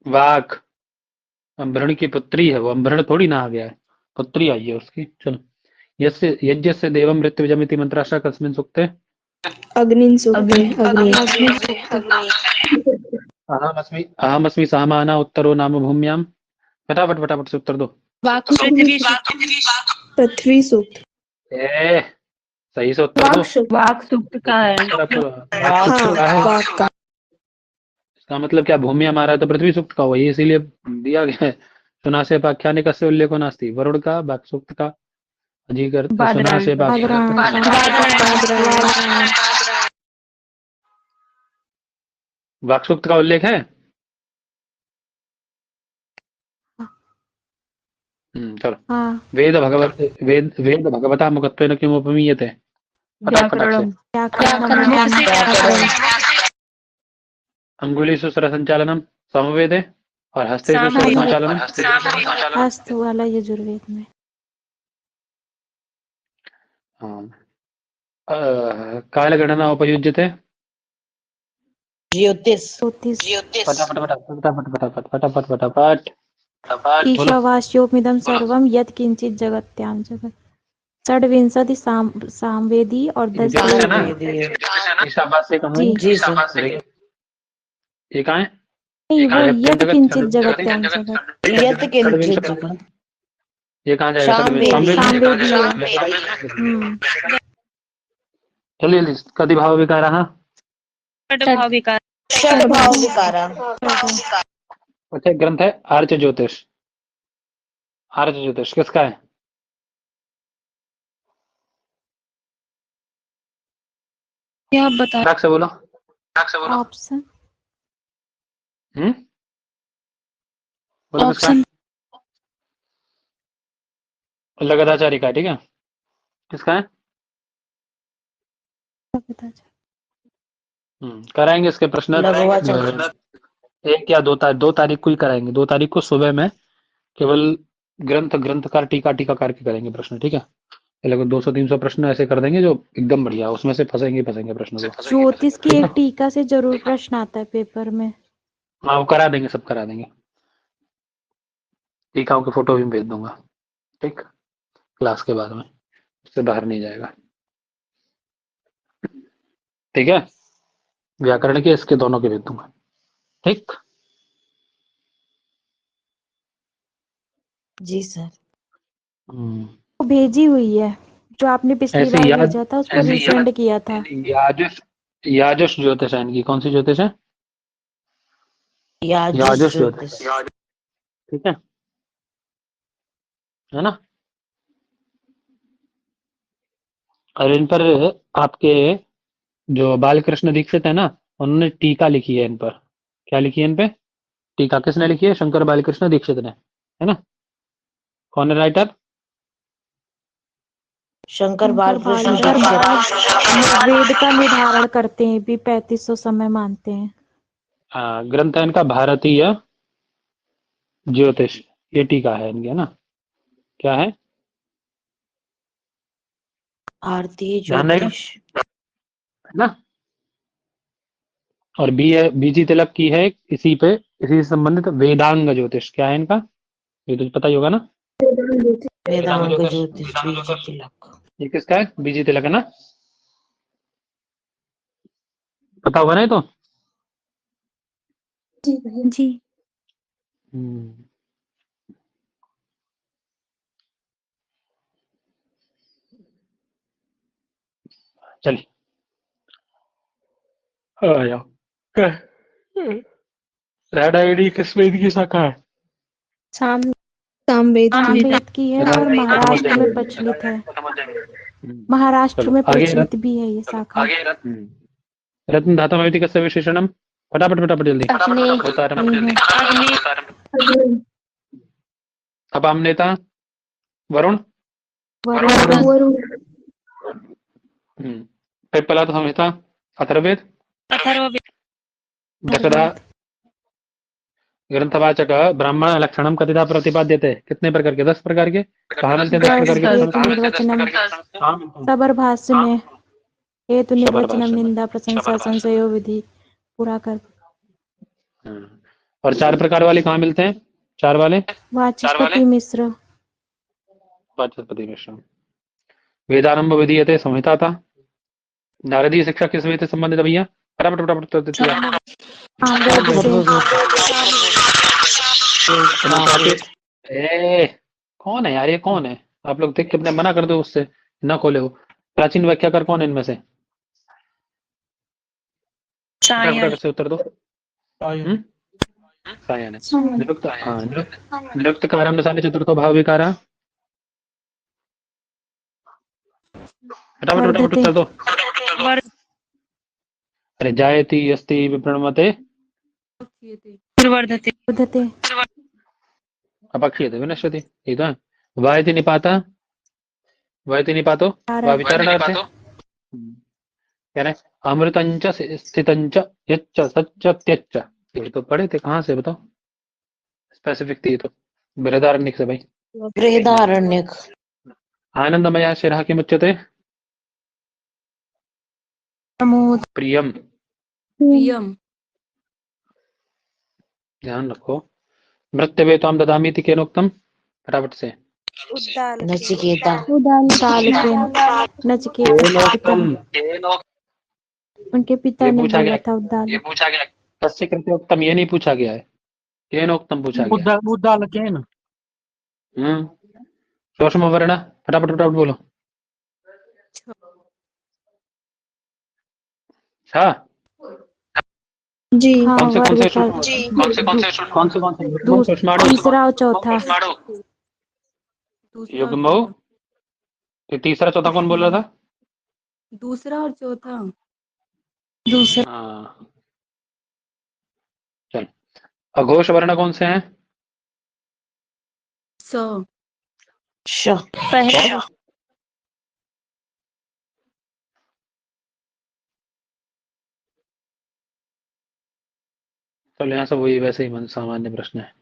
A: वाक अम्भृण की पुत्री है वो। अम्भृण थोड़ी ना आ गया है, पुत्री आई है उसकी। चलो, यस्य यज्ञस्य देवं मृत्युजमिति मंत्राशा कस्मिन् सूक्ते?
C: अग्नि सूक्ते।
A: अहमस्मि सामाना उत्तरो नाम भूम्याम? फटाफट फटाफट से उत्तर दो।
C: पृथ्वी सूक्त।
A: सही से उत्तर दो।
F: वाक सूक्त का है।
A: इसका मतलब क्या? भूमि हमारा है तो पृथ्वी सूक्त का वही, इसीलिए दिया गया है। सुनासे पाख्याने कस्य उल्लेखो नास्ति? वरुण का, वाक सूक्त का, अजीकर सुनासे वाक सूक्त का उल्लेख है। चलो। वेद भगवता मुखत्वेन किम उपमीयते? अंगुलीषु स्वरसंचालनम सामवेदे और हस्तेषु स्वरसंचालनम
D: हस्त वाला यजुर्वेद में।
A: कालगणना उपयुज्यते?
C: ज्योतिष।
A: फटाफट।
D: ईशावास्योमिदं सर्वं यत् किंचित जगत्याम जगत। षड्विंशति सामवेदी और 10
A: ईशावास्य कहाँ है? ये कहाँ है?
D: नहीं, वो यत् किंचित जगत्याम जगत।
A: ये कहाँ जाएगा? चलिए, कति भाव विकारः?
G: षड्भाव विकारा।
A: अच्छा, एक ग्रंथ है आर्य ज्योतिष। आर्य ज्योतिष किसका है?
F: क्या आप बता
A: फटाक से बोलो।
D: ऑप्शन
A: बोलो किसका है?
F: ऑप्शन
A: लगदाचारी का है, ठीक है। किसका है?
D: पता चला।
A: कराएंगे इसके प्रश्न
G: लघुवाचक।
A: 1 या 2 तारीख को ही कराएंगे। 2 तारीख को सुबह में केवल ग्रंथकार टीकाकार के करेंगे प्रश्न, ठीक है। ये लगभग 200-300 प्रश्न ऐसे कर देंगे जो एकदम बढ़िया, उसमें से फंसेंगे प्रश्न को।
D: ज्योतिष की एक टीका से जरूर प्रश्न आता है पेपर में।
A: हाँ, वो करा देंगे, सब करा देंगे। टीकाओं की फोटो भी भेज दूंगा, ठीक, क्लास के बाद में, उससे बाहर नहीं जाएगा, ठीक है। व्याकरण के इसके दोनों के भेज दूंगा, ठीक।
G: जी सर।
D: वो भेजी हुई है जो आपने पिछली
A: ऐसे
D: बार
A: याद
D: भेजा था, उसको रिसेंड किया था।
A: याजुष ज्योतिष है इनकी। कौन सी ज्योतिष है? याजुष ज्योतिष, ठीक है ना। और इन पर आपके जो बालकृष्ण दीक्षित है ना, उन्होंने टीका लिखी है इन पर। क्या लिखी है इन पे? टीका किसने लिखी है? शंकर बालकृष्ण दीक्षित ने, है ना। कौन है राइटर?
G: शंकर बालकृष्ण
D: बालकर
G: दीक्षित।
D: वेद का निर्धारण करते हैं भी 3500 समय मानते हैं।
A: ग्रंथ है इनका भारतीय ज्योतिष, ये टीका है इनकी, है ना। क्या है?
G: भारतीय
A: ध्यान रहेगा,
G: ज्योतिष।
A: है ना। और बीजी तिलक की है इसी से संबंधित वेदांग ज्योतिष। क्या है इनका? ये तो पता ही होगा ना।
G: वेदांग ज्योतिष बीजी तिलक।
A: ये किसका है? बीजी तिलक, है ना। पता होगा ना ये तो।
D: जी।
A: चलिए, आया रेड आईडी किस वेद की शाखा है?
D: सामवेद की है और महाराष्ट्र में प्रचलित है। महाराष्ट्र में प्रचलित भी है ये शाखा।
A: रत्न धातु कस्य विशेषणम? फटाफट जल्दी। अपाम नेता वरुण। पिप्पलाद संहिता अथर्ववेद। जकदा ग्रंथवाचक ब्राह्मण लक्षणम कतिधा प्रतिपाद्यते? कितने प्रकार के? 10 प्रकार के। कहाँ मिलते हैं 10 प्रकार के?
D: निर्वचनम सबरभाष्य में हेतु निर्वचनम निंदा प्रशंसा संशयो विधि पूरा कर।
A: और 4 प्रकार वाले कहाँ मिलते हैं? 4 वाले
D: वाचस्पति मिश्र।
A: वाचस्पति मिश्र। वेदारंभ विधीयते संहिता था। नारदीय शिक्षा किस वेद से संबंधित है भैया? फटाफट कौन है यार? ये कौन है? आप लोग देख के अपने मना कर दो, उससे ना खोले हो। प्राचीन व्याख्याकार कौन है इनमें से? फटाफट से उत्तर दो। सायन है। निरुक्त कारम साले चतुर्थो भाव विकारा। फटाफट उत्तर दो। अरे जायति अस्ति विप्रणमते
F: वर्धते
A: अपक्षीयते विनश्यति। ये तो है। वायति निपाता वायति निपातो वा विचारणार्थे। कह रहे अमृतंच स्थितंच यच्च सच्च त्यच्च। ये तो पढ़े थे, कहाँ से बताओ? स्पेसिफिक थी ये तो, बृहदारण्यक से भाई।
G: बृहदारण्यक।
A: आनंदमया शिरः किमुच्यते? प्रियम। ध्यान रखो। मृत्यवे त्वां ददामि इति केनोक्तम? फटाफट से।
G: नचिकेता।
A: केनोक्तम।
D: उनके पिता
A: ये
D: ने
A: पूछा
D: बोला
A: गया,
D: था उद्दालक।
A: कस्य कृते उक्तम ये नहीं पूछा गया है, केनोक्तम पूछा गया।
E: उद्दालकेन।
A: सूक्ष्म वर्ण। फटाफट बोलो। अच्छा,
F: जी
D: हाँ
A: कौन से
D: वर्ग का
A: कौन से ऊष्माणु
D: तीसरा और चौथा
A: युग्म बहु, ये तीसरा चौथा कौन बोल रहा था?
D: दूसरा और चौथा
F: दूसरा
A: हाँ चल, अघोष वर्ण कौन से हैं?
D: स
G: श
F: पहला
A: चल यहाँ से वही वैसे ही सामान्य प्रश्न है।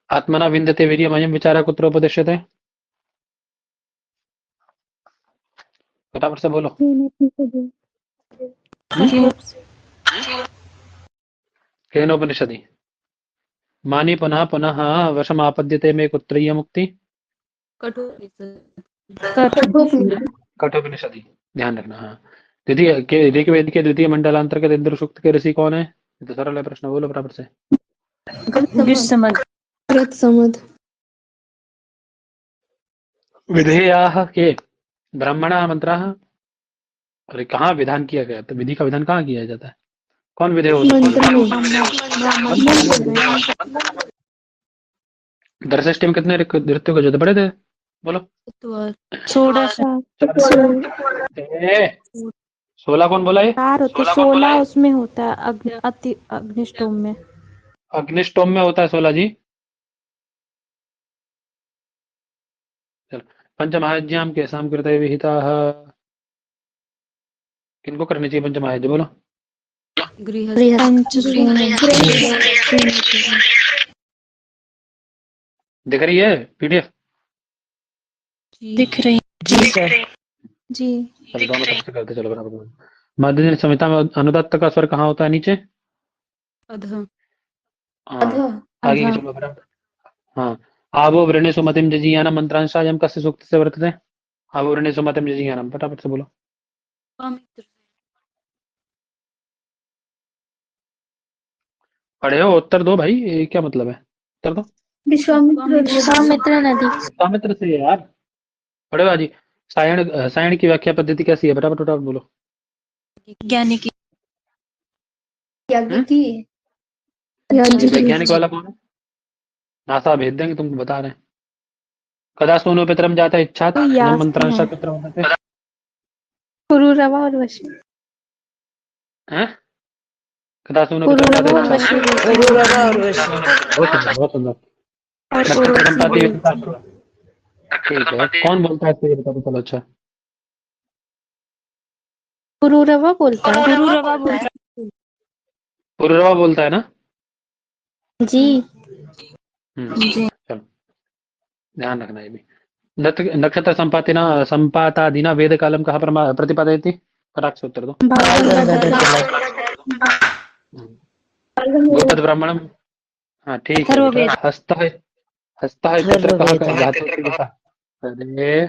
A: आत्मना विन्दते वीर्यमयं विचारः कुत्र उपदिश्यते? फटाफट से बोलो। केनोपनिषदि मानी पुनः पुनः वशमापद्यते मे कुत्रय्य मुक्ति? कठोपनिषदि, ध्यान रखना। हाँ, द्वितीय के ऋग्वेद के द्वितीय मंडलांतर के इंद्र सूक्त के ऋषि कौन है? ये तो सरल है प्रश्न, बोलो फटाफट से।
F: समद
A: विधेयाः के ब्राह्मणा मंत्राः, अरे कहाँ विधान किया गया? तो विधि का विधान कहाँ किया जाता है? कौन विधेय हो सकता है? दरसष्टि में कितने नृत्य को जो पढ़े थे? बोलो। 16 कौन बोला? ये
D: 16 उसमें होता है अग्निष्टोम में।
A: अग्निष्टोम में होता है 16 जी। चलो, पंचमहायज्ञाम के साम कृते विहिताः, किनको करनी चाहिए पंचमहायज्ञ? बोलो। दिख रही है पीडीएफ?
F: दिख रही
G: जी सर
D: जी
A: चलो दोनों तरफ से करते चलो बराबर। माध्यम संहिता में अनुदात्त का स्वर कहाँ होता है? नीचे। हाँ, आगे की चलो बराबर। हाँ, आवो वृणे सुमतिम जजीयानम मंत्रांशायम कस्य सूक्त से वर्तते? आवो वृणे सुमतिम जजीयानम, फटाफट से बोलो। पढ़े हो? उत्तर दो भाई, ये क्या मतलब है? उत्तर दो।
F: विश्वामित्र नदी
A: विश्वामित्र से है यार। पढ़े हो जी? सायण की व्याख्या पद्धति कैसी है? फटाफट फटाफट बोलो।
F: ज्ञानी की
A: वैज्ञानिक वाला कौन है? नासा भेज देंगे तुमको, बता रहे हैं। कदा सोनो पितरम जाता इच्छा
D: तो यास
A: मंत्रांशा
D: है।
A: पितरम होते हैं।
F: पुरुरवा और वशी
A: हैं? कदा सोनो पितरम जाता इच्छा।
G: पुरुरवा और वशी।
A: बहुत सुंदर, बहुत सुंदर।
D: और
A: नक्षत्र संपाति
D: उर्वशी
A: विहिता। ठीक है, कौन बोलता है इसको ये बता दो चलो। अच्छा,
F: पुरुरवा बोलता है
A: पुरुरवा बोलता है ना?
F: जी
A: चलो ध्यान रखना ये भी। नक्षत्र संपातादिना वेद कालम कहाँ प्रतिपादयति? फटाक से उत्तर दो। गोपद ब्राह्मणम, हाँ ठीक है बेटा। हस्तः इत्यत्र कहाँ का धातु की बता? अरे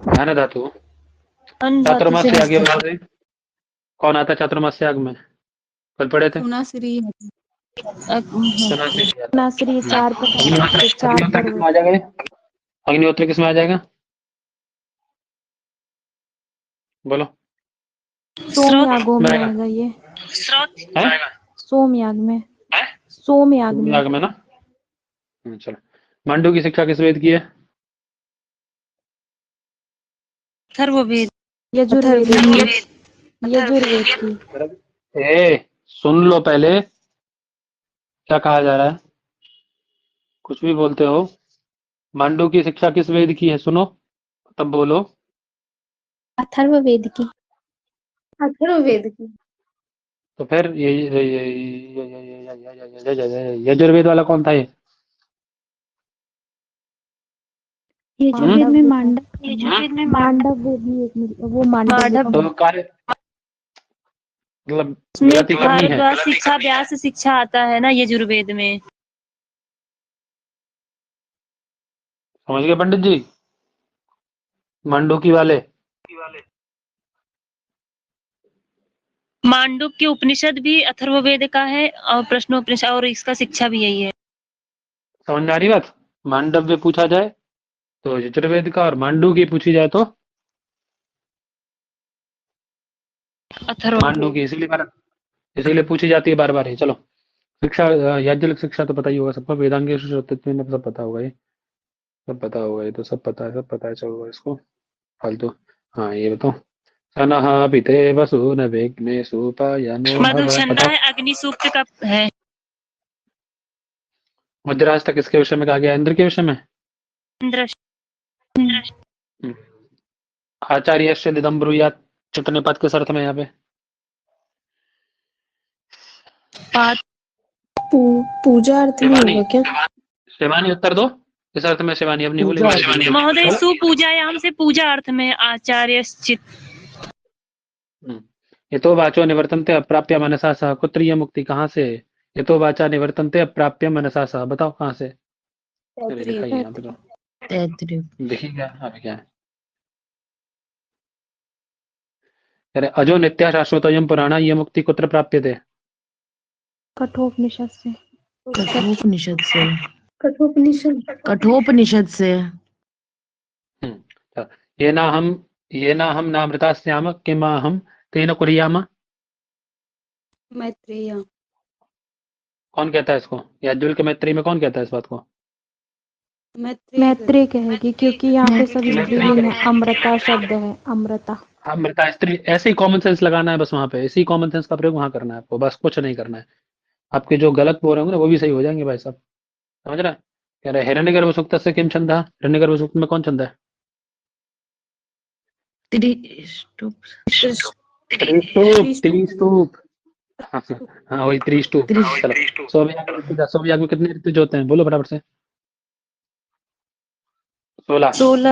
A: ध्यान धातु। चातुर्मास से आगे बता दे, कौन आता है चातुर्मास से आग में? कल पढ़े थे।
D: नासरी
A: सुनाते हैं।
D: नासरी 4
A: अग्निहोत्र किसमें आ जाएगा? अग्निहोत्र किसमें आ जाएगा? बोलो।
D: सोमयागों में आएगा ये।
A: हैं?
D: सोमयाग में। सोमयाग में।
A: याग में ना। चलो, मांडू की शिक्षा किस वेद की है?
F: अथर्ववेद
D: यजुर्वेद की।
A: ए सुन लो पहले, क्या कहा जा रहा है? कुछ भी बोलते हो। मांडू की शिक्षा किस वेद की है? सुनो तब बोलो।
F: अथर्ववेद की
A: तो फिर ये यजुर्वेद वाला कौन था ये?
F: यजुर्वेद में
D: मांडव वेद भी एक वो मांडव
A: तो कार्य मतलब
B: उसमें
A: गलती करनी है।
B: भारद्वाज शिक्षा व्यास शिक्षा आता है ना यजुर्वेद में।
A: समझ गए पंडित जी? मांडूकी वाले।
B: मांडुक्य उपनिषद भी अथर्ववेद का है और प्रश्नोपनिषद, और इसका शिक्षा भी यही है।
A: समझ में आ रही बात? मांडव्य पूछा जाए तो यजुर्वेद का, और मांडू की पूछी जाए तो मांडू की, इसीलिए पूछी जाती है बार बार ही। चलो शिक्षा, याज्ञवल्क्य शिक्षा तो पता ही होगा सबको, वेदांग सब पता होगा, ये सब पता होगा, ये तो सब पता है, चलो इसको फालतू। हाँ ये बताओ, सनः पिते वसु न विघ्नेषु पायनो भव,
B: मधुछंदा
A: बताओ।
B: है, अग्नि सूक्त का है।
A: मध्यराज तक किसके विषय में कहा गया? इंद्र के विषय में।
B: इंद्र।
A: हम्म। आचार्यस्य इदं ब्रूयात्, चुटने पद किस अर्थ में यहाँ पे?
F: पूजा अर्थ में होगा क्या?
A: शिवानी उत्तर दो, किस अर्थ में? शिवानी अब नहीं बोलेगी।
B: महोदय सुपूजायाम से पूजा अर्थ में आचार्यश्चित।
A: यतो वाचो निवर्तन्ते अप्राप्य मनसा सह, कुत्र ये मुक्ति कहाँ से? यतो वाचा निवर्तन्ते अप्राप्य मनसा सह, बताओ कहाँ से? लिखा ही है यहाँ पे तो, देखिएगा अभी क्या है। अरे अजो नित्या शाश्वतोऽयं पुराणः, ये मुक्ति कुत्र प्राप्यते?
D: कठोपनिषद से।
G: कठोपनिषद से।
A: ये ना हम नामृता स्याम किमाहम तेन कुर्याम।
F: मैत्रेय।
A: कौन कहता है इसको? याज्ञवल्क्य के मैत्री में कौन कहता है इस बात को?
D: मैत्रेय कहेगी, क्योंकि यहाँ पे सभी स्त्रीलिंग है, अमृता शब्द है, अमृता।
A: अमृता स्त्री, ऐसे ही कॉमन सेंस लगाना है बस, वहां पे इसी कॉमन सेंस का प्रयोग वहां करना है आपको, बस कुछ नहीं करना है। आपके जो गलत बोल रहे होंगे ना वो भी सही हो जाएंगे भाई साहब, समझ रहे हैं? कह रहे हिरण्यगर्भ सूक्त से किम छंदः, हिरण्यगर्भ सूक्त में कौन छंद है? त्रिस्तूप। हाँ वही त्रिस्तूप। चलो सोमयाग में कितने ऋतुज होते हैं? बोलो फटाफट से। 16।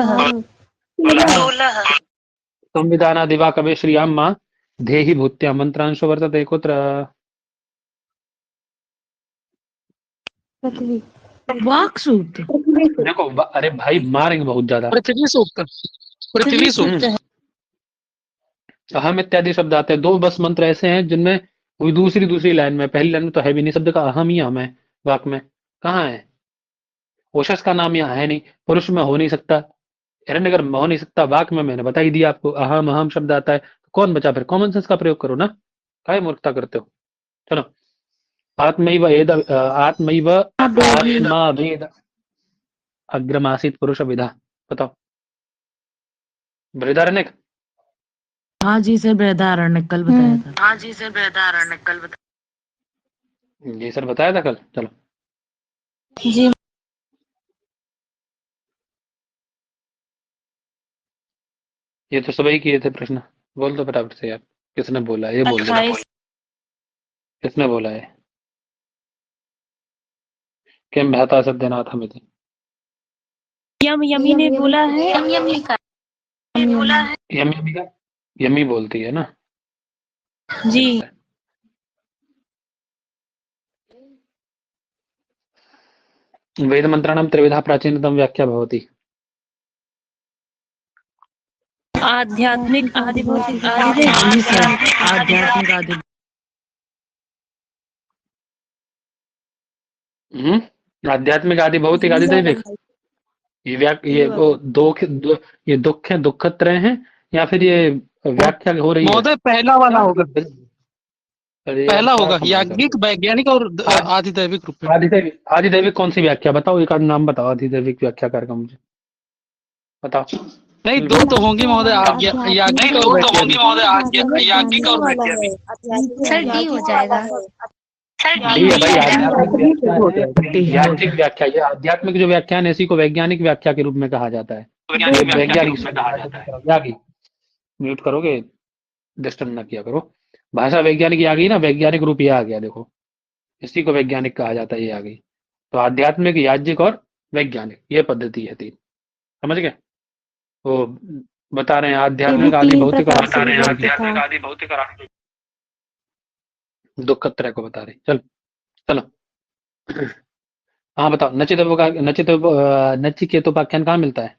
A: संविधानादिवा कवे श्रियां मां धेहि भूत्या मंत्रांशो वर्तते कुत्र?
D: पृथ्वी।
G: वाक् सूक्त।
A: देखो अरे भाई मारेंगे बहुत ज्यादा।
E: पृथ्वी सूक्त, पृथ्वी सूक्त।
A: अहम इत्यादि शब्द आते हैं, दो बस मंत्र ऐसे हैं जिनमें कोई दूसरी लाइन में, पहली लाइन में तो है भी नहीं, शब्द का अहम ही हम है वाक में, कहाँ है? ओशस का नाम यहाँ है नहीं, पुरुष में हो नहीं सकता, हिरण्यगर्भ में हो नहीं सकता, वाक में मैंने बता ही दिया आपको, अहम अहम शब्द आता है, तो कौन बचा फिर? कॉमन सेंस का प्रयोग करो ना, काहे मूर्खता करते हो? चलो आत्मैव आत्मा वेद अग्रमासीत पुरुष विधा, बताओ। बृहदारण्यक।
G: हाँ जी सर, बृहदारण्यक कल बताया था।
A: जी सर बताया था कल। चलो
B: जी
A: ये तो सुबह ही किए थे प्रश्न, बोल दो फटाफट से यार, किसने बोला है? ये बोल दो
B: 28।
A: किसने बोला है? किम भ्राता सत्यनाथ हमें थे।
B: यमी ने बोला है।
A: यमी बोलती है ना
B: जी।
A: वेद मंत्राणां त्रिविधा प्राचीनतम व्याख्या भवति।
B: आध्यात्मिक, आदि भौतिक,
G: जी सर, आध्यात्मिक आदि।
A: आध्यात्मिक आदि भौतिक आदि दैविक, ये दुख है, दुखत्रय हैं, या फिर ये व्याख्या हो रही है?
E: महोदय पहला वाला होगा,
A: अरे
E: पहला
A: यार,
E: होगा
A: क्या
E: याज्ञिक, वैज्ञानिक और आधिदैविक रूप में।
A: आधिदैविक कौन सी व्याख्या बताओ, एक आध नाम बताओ आधिदैविक व्याख्याकार का, मुझे बताओ।
E: नहीं, दो तो होंगी महोदय, याज्ञिक और वैज्ञानिक।
F: सर डी हो जाएगा।
A: डी है भाई, याज्ञिक व्याख्या, ये आध्यात्मिक जो व्याख्यान है इसी को वैज्ञानिक व्याख्या के रूप में कहा जाता है। वैज्ञानिक यागी, म्यूट करोगे, डिस्टर्ब ना किया करो। भाषा वैज्ञानिक आ गई ना, वैज्ञानिक रूप ये आ गया, देखो इसी को वैज्ञानिक कहा जाता है, ये आ गई। तो आध्यात्मिक, याज्ञिक और वैज्ञानिक, ये पद्धति है तीन, समझ गए? वो बता रहे हैं आध्यात्मिक आदि भौतिक और दुखत्रय को बता रहे। चलो हाँ बताओ। नचिकेतोपाख्यान कहाँ मिलता है?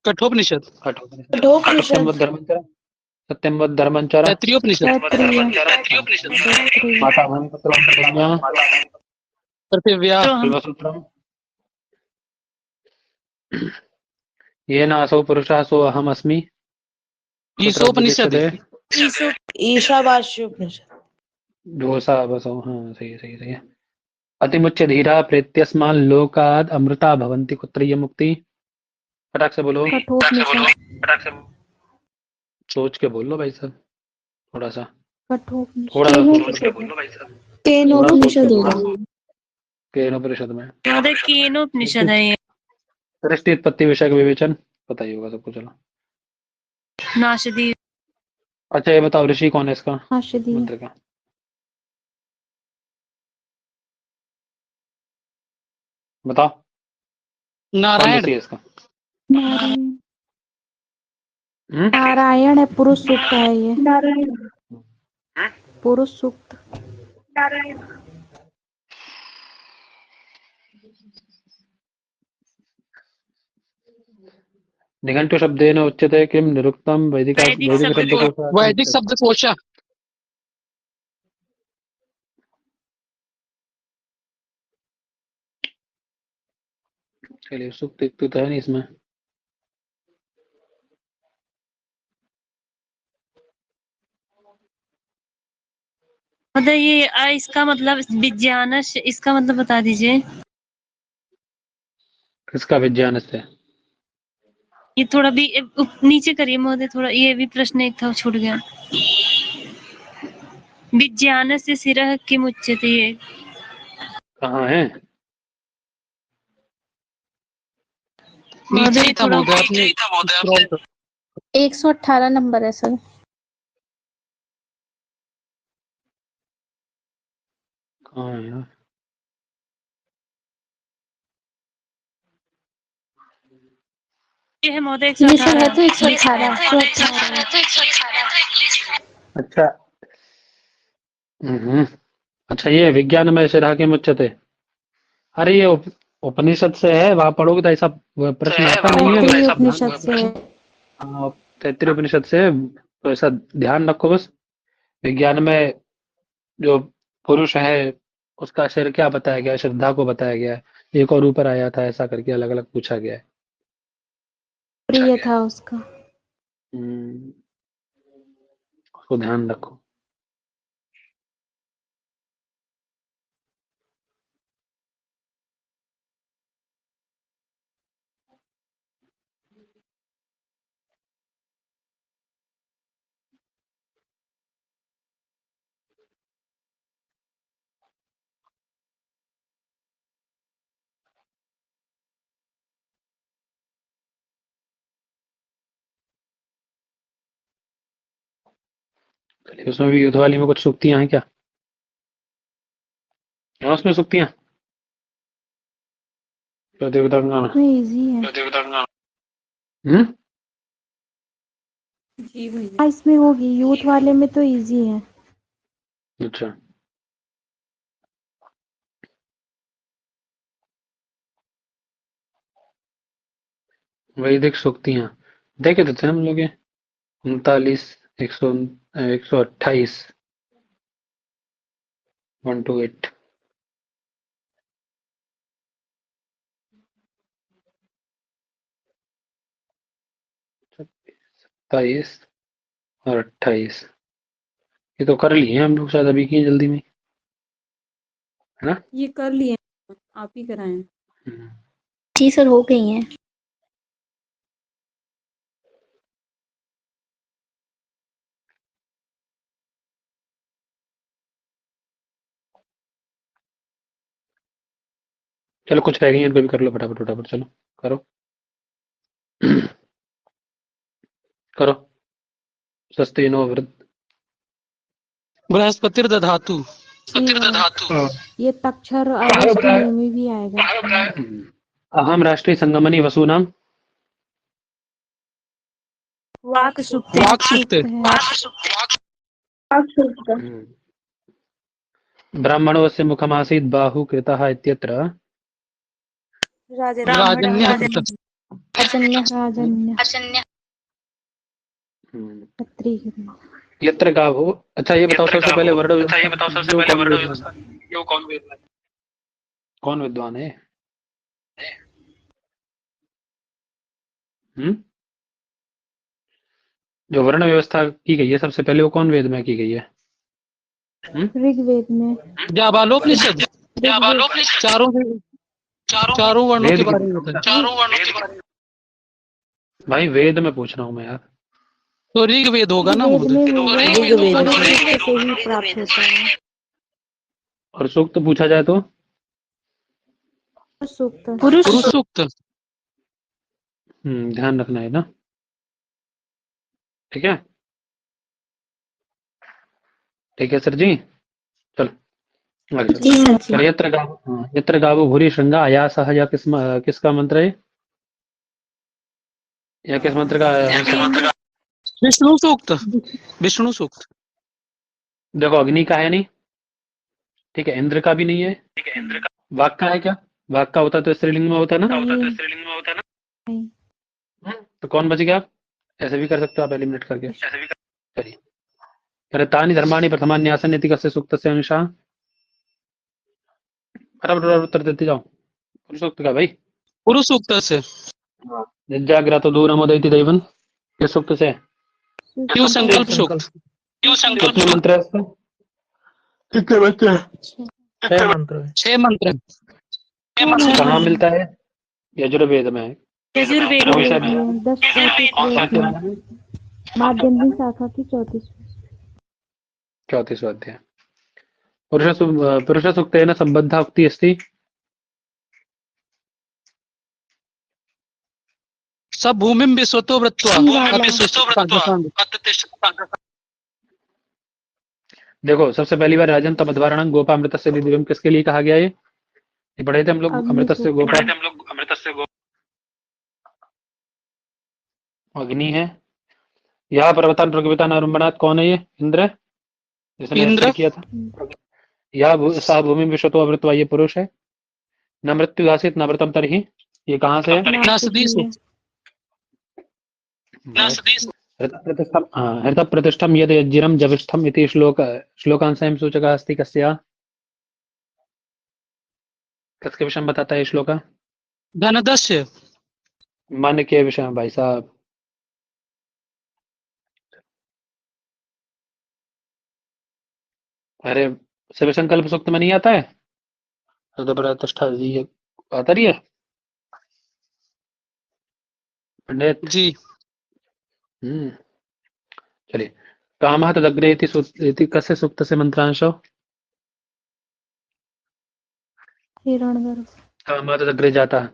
D: कठोपनिषद।
A: सत्यम धर्मंचर
E: तैत्तिरीयोपनिषद।
A: माता
E: पृथिव्या
B: तो हम
A: कल्पसूत्रम् येन असौ पुरुषः सो अहमस्मि कुत्र
E: ईशोपनिषद
A: उपदिश्यते
C: ईशावास्योपनिषद।
A: दोषा बसौ। हाँ सही है, सही है, सही है। अतिमुच्य धीरा प्रेत्यस्मान् लोकाद् अमृता भवन्ति कुत्र ये मुक्ति। फटाक से बोलो,
D: कठोपनिषद।
A: सोच के बोल लो भाई साहब, थोड़ा सा
D: कठोपनिषद।
A: सोच के बोल लो भाई साहब, थोड़ा सोच के
F: केनोपनिषद
A: बोलो।
F: होगा।
A: केनोपनिषद में
B: महोदय केनोपनिषद है ये।
A: सृष्टि उत्पत्ति विषय का विवेचन पता ही होगा सबको। चलो
B: नाशदी
A: अच्छा ये बताओ, ऋषि कौन है इसका
D: हाशदी।
A: मंत्र का? बताओ, कौन
E: नारायण।
A: ऋषि है इसका?
D: नारायण।
A: हम्म?
D: नारायण है, पुरुष सूक्त है ये। पुरुष सूक्त।
A: निघंटु शब्देन उच्यते किम निरुक्तम वैदिक
B: वैदिक
A: वैदिक
B: शब्दकोश।
A: शब्दकोश
E: वैदिक शब्दकोश।
A: चलिए सूक्त एक तो है नहीं इसमें।
B: महोदय ये इसका मतलब विज्ञानश, इसका मतलब बता दीजिए।
A: किसका विज्ञान से?
B: ये थोड़ा भी नीचे करिए महोदय, थोड़ा ये भी प्रश्न एक था छूट गया। विज्ञान से सिरः किम उच्यते, ये
A: कहाँ है?
E: नीचे
B: महोदय
E: ही था
B: थोड़ा
E: महोदय, अपने स्क्रॉल कर।
F: 118 नंबर है सर।
A: कहाँ है यार?
B: ये है महोदय
F: ये सर है
B: 118।
F: तो 118।
A: अच्छा। हम्म। अच्छा ये विज्ञान में सिरः किम उच्यते, अरे ये उपनिषद से है, वहां पढ़ोगे तो ऐसा प्रश्न आता नहीं है।
D: तैत्तिरीय उपनिषद से है।
A: हाँ, तैत्तिरीय उपनिषद से है, तो ऐसा ध्यान रखो बस। विज्ञान में जो पुरुष है उसका सिर क्या बताया गया है, श्रद्धा को बताया गया है। एक और ऊपर आया था ऐसा करके अलग अलग पूछा गया है।
D: प्रिय था उसका।
A: उसको ध्यान रखो। चलिए उसमें भी युद्ध वाली में कुछ सूक्तियां हैं क्या? है उसमें सूक्तियां? प्रतिपदांगना।
D: इसमें इजी है।
A: हम्म।
D: हाँ इसमें होगी, यूथ वाले में तो इजी है।
A: अच्छा वैदिक सूक्तियां देखे तो थे हम लोग ये 39 128 1 to 8। सत्ताईस और 28 ये तो कर लिए हम लोग शायद अभी की जल्दी में, है ना?
H: ये कर लिए, आप ही कराएं।
A: हम्म।
F: जी सर, हो गई हैं।
A: चलो कुछ रह गई है, इनको भी कर लो फटाफट फटाफट, चलो करो करो। सस्ते नो वृद्ध।
E: बृहस्पतिर दधातु।
A: हाँ।
D: ये तक्षर अगस्त में भी आएगा।
A: अहम राष्ट्रीय संगमनी वसूनाम।
B: वाक सूक्त है।
E: वाक सूक्त।
A: ब्राह्मणोऽस्य मुखमासीत् बाहु कृतः इत्यत्र
E: राजन्य कृत।
D: राजन्य। क्षत्रिय।
A: यत्र गावो। अच्छा ये बताओ सबसे पहले वर्ण व्यवस्था क्यों कौन वेद में? कौन विद्वान है? हम्म जो वर्ण व्यवस्था की गई है सबसे पहले, वो कौन वेद में की गई है?
D: ऋग्वेद में।
E: जाबालोपनिषद
D: ऋग्वेद।
E: चारों वर्णों
A: वेद
E: के
A: की
E: बारे में बताया।
A: भाई वेद में पूछ रहा हूँ मैं यार।
E: तो ऋग्वेद होगा ना
D: वेद में
E: महोदय?
D: होगा,
H: ऋग्वेद
D: पुरुष
H: में।
D: सूक्त से ही प्राप्त होता है।
A: और सूक्त पूछा जाए तो
D: सूक्त।
E: पुरुष सूक्त।
A: ध्यान रखना है ना, ठीक है? ठीक है सर जी, चलो आगे
F: जी
A: चलो।
F: सर जी।
A: चलो, यत्र गावो भूरि श्रृंगा आयासः, या किसका मंत्र है? या किस मंत्र का है?
E: विष्णु सूक्त। विष्णु सूक्त।
A: देखो, अग्नि का है नहीं, ठीक है, इंद्र का भी नहीं है, वाक का है क्या? वाक का होता तो स्त्रीलिंग में होता ना।
D: नहीं।
A: तो कौन बच गया? आप ऐसे भी कर सकते हो आप, एलिमिनेट करके। चलिए, अरे तानि धर्माणि प्रथमान्यासन इति कस्य सूक्तस्य अंशः। फटाफट उत्तर देते जाओ। पुरुष सूक्त का भाई।
E: पुरुष सूक्त से।
A: निजाग्रतो दूरमुदयति दैवं, किस सूक्त से?
E: क्यों संकल्प सूक्त।
A: कितने मंत्र है इसका? कितने बच्चे हैं?
G: 6 मंत्र है।
E: 6 मंत्र।
A: कहाँ मिलता है? यजुर्वेद में है।
B: यजुर्वेद
A: कोई
B: में।
A: शायद
D: 10 माध्यम शाखा की 34।
A: 34वां अध्याय। पुरुष सूक्तेन सम्बद्धा उक्ति अस्ति।
E: सब भूमिम विश्वतो वृत्वा
A: देखो, सबसे पहली बार राजन तमद्वारणं गोपामृतस्य दिव्यम किसके लिए कहा गया? ये पढ़े थे हम लोग, अमृतस्य गोपा। अग्नि है। यह पर्वतान ऋग्वेतान अरुम्बनाथ कौन है? ये इंद्र, जिसने
E: इंद्र।
A: हत्या किया था। यह सा भूमि विश्वतो अवृत्वा, ये पुरुष है। न मृत्यु दासित न व्रतम तरहि, ये कहाँ से है? हृत प्रतिष्ठम यद यज्जिरम जविष्ठम इति श्लोकांशयं सूचकः अस्ति कस्य? किसके विषय में बताता है ये श्लोक?
E: धनदस्य।
A: मन के विषय में भाई साहब। अरे, शिव संकल्प सूक्त में नहीं आता है? हृदय प्रतिष्ठा जी, ये आता रही है पंडित
E: जी।
A: चलिए, कामः तदग्रे इति कस्य सूक्त से मंत्रांशो?
D: हिरण्यगर्भ।
A: कामः तदग्रे जाता है।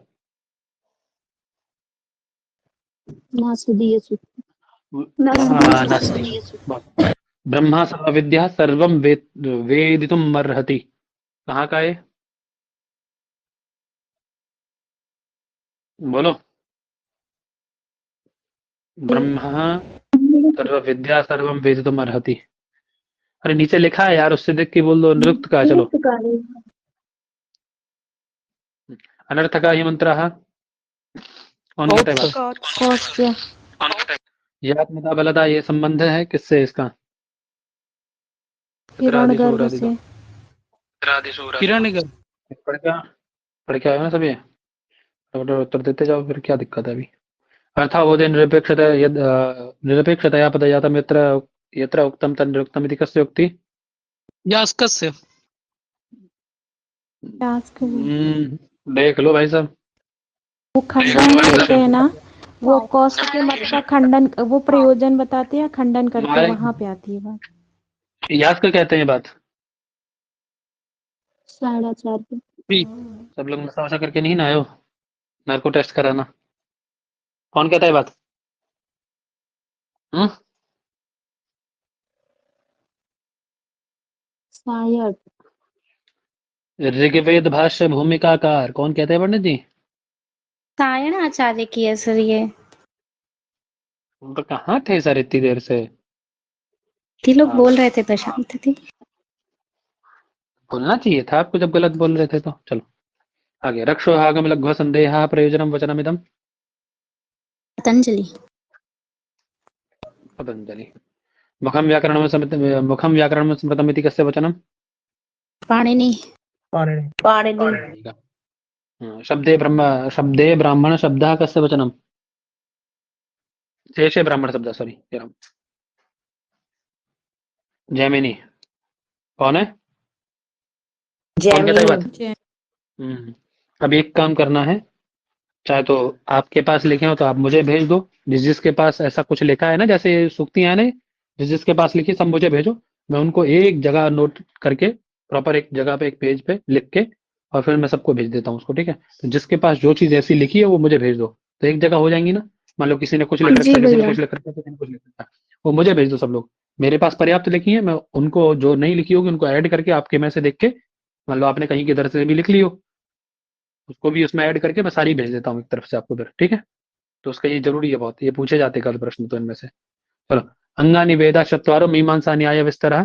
F: नासदीय सूक्त।
A: ब्रह्मा सर्व विद्या सर्वम वेदितुम अर्हति, कहाँ का है? बोलो। ब्रह्मा सर्व विद्या सर्वम वेदितुम अर्हति। अरे नीचे लिखा है यार, उससे देख के बोल दो। नृत्य का, चलो। अनर्थ का ही मंत्र है। कौन कहता है बात?
D: कौत्य।
A: ये आत्मता बलता, ये संबंध है किससे इसका?
D: हिरण्यगर्भ से।
E: हिरण्यगर्भ।
A: पढ़ के आए हो ना सभी? उत्तर देते जाओ, फिर क्या दिक्कत है अभी? अर्थावोदे निरपेक्षतया पदजातम यत्र यत्र उक्तम तन्निरुक्तम इति कस्य उक्ति?
E: यास्कस्य।
D: यास्क भी।
A: देख लो भाई साहब।
D: वो खंडन करते हैं ना, वो कौस्त के मत का खंडन, वो प्रयोजन बताते हैं, खंडन करते हैं, वहां पे आती है बात।
A: यास्क कहते हैं बात।
F: 4.5
A: सब लोग नशा वशा करके नहीं ना आए हो? नार्को टेस्ट कराना। कौन कहता है बात?
F: शायद
A: ऋग्वेद भाष्य भूमिकाकार कौन कहते हैं पंडित जी?
F: सायण आचार्य की है सर ये।
A: तो कहाँ थे सर इतनी देर से?
F: थी लोग बोल रहे थे तो शांत थी।
A: बोलना चाहिए था आपको जब गलत बोल रहे थे तो। चलो आगे। रक्षो आगम लघ्व संदेह प्रयोजनम वचनमिदम।
F: पतंजलि।
A: पतंजलि। मुखम व्याकरण में स्मृतम इति कस्य वचनम?
F: पाणिनि।
C: पाणिनि
A: का। शब्दे ब्राह्मण शब्दः कस्य वचनम्? शेषे ब्राह्मण शब्द, सॉरी जैमिनी। कौन है? कौन कहता है ये बात?
C: जैमिनी
A: अब एक काम करना है, चाहे तो आपके पास लिखे हो तो आप मुझे भेज दो, जिसके पास ऐसा कुछ लिखा है ना, जैसे सूक्तियां है ना, जिसके पास लिखी सब मुझे भेजो, मैं उनको एक जगह नोट करके प्रॉपर एक जगह पे एक पेज पे लिख के और फिर मैं सबको भेज देता हूँ उसको, ठीक है? तो जिसके पास जो चीज ऐसी लिखी है वो मुझे भेज दो, तो एक जगह हो जाएंगी ना। मान लो किसी ने कुछ लिख रखा
F: जी
A: है, किसी ने
F: भैया।
A: कुछ लिख रखा है, किसी ने कुछ लिख रखा है, वो मुझे भेज दो सब लोग। मेरे पास पर्याप्त लिखी है, मैं उनको जो नहीं लिखी होगी उनको ऐड करके आपके में से देख के, मान लो आपने कहीं की तरफ से भी लिख ली हो, उसको भी उसमें ऐड करके मैं सारी भेज देता हूँ एक तरफ से आपको फिर, ठीक है? तो उसका ये जरूरी है बहुत, ये पूछे जाते हैं कल प्रश्न तो इनमें से। चलो, अंगानि वेदा चत्वारो मीमांसा न्याय विस्तरः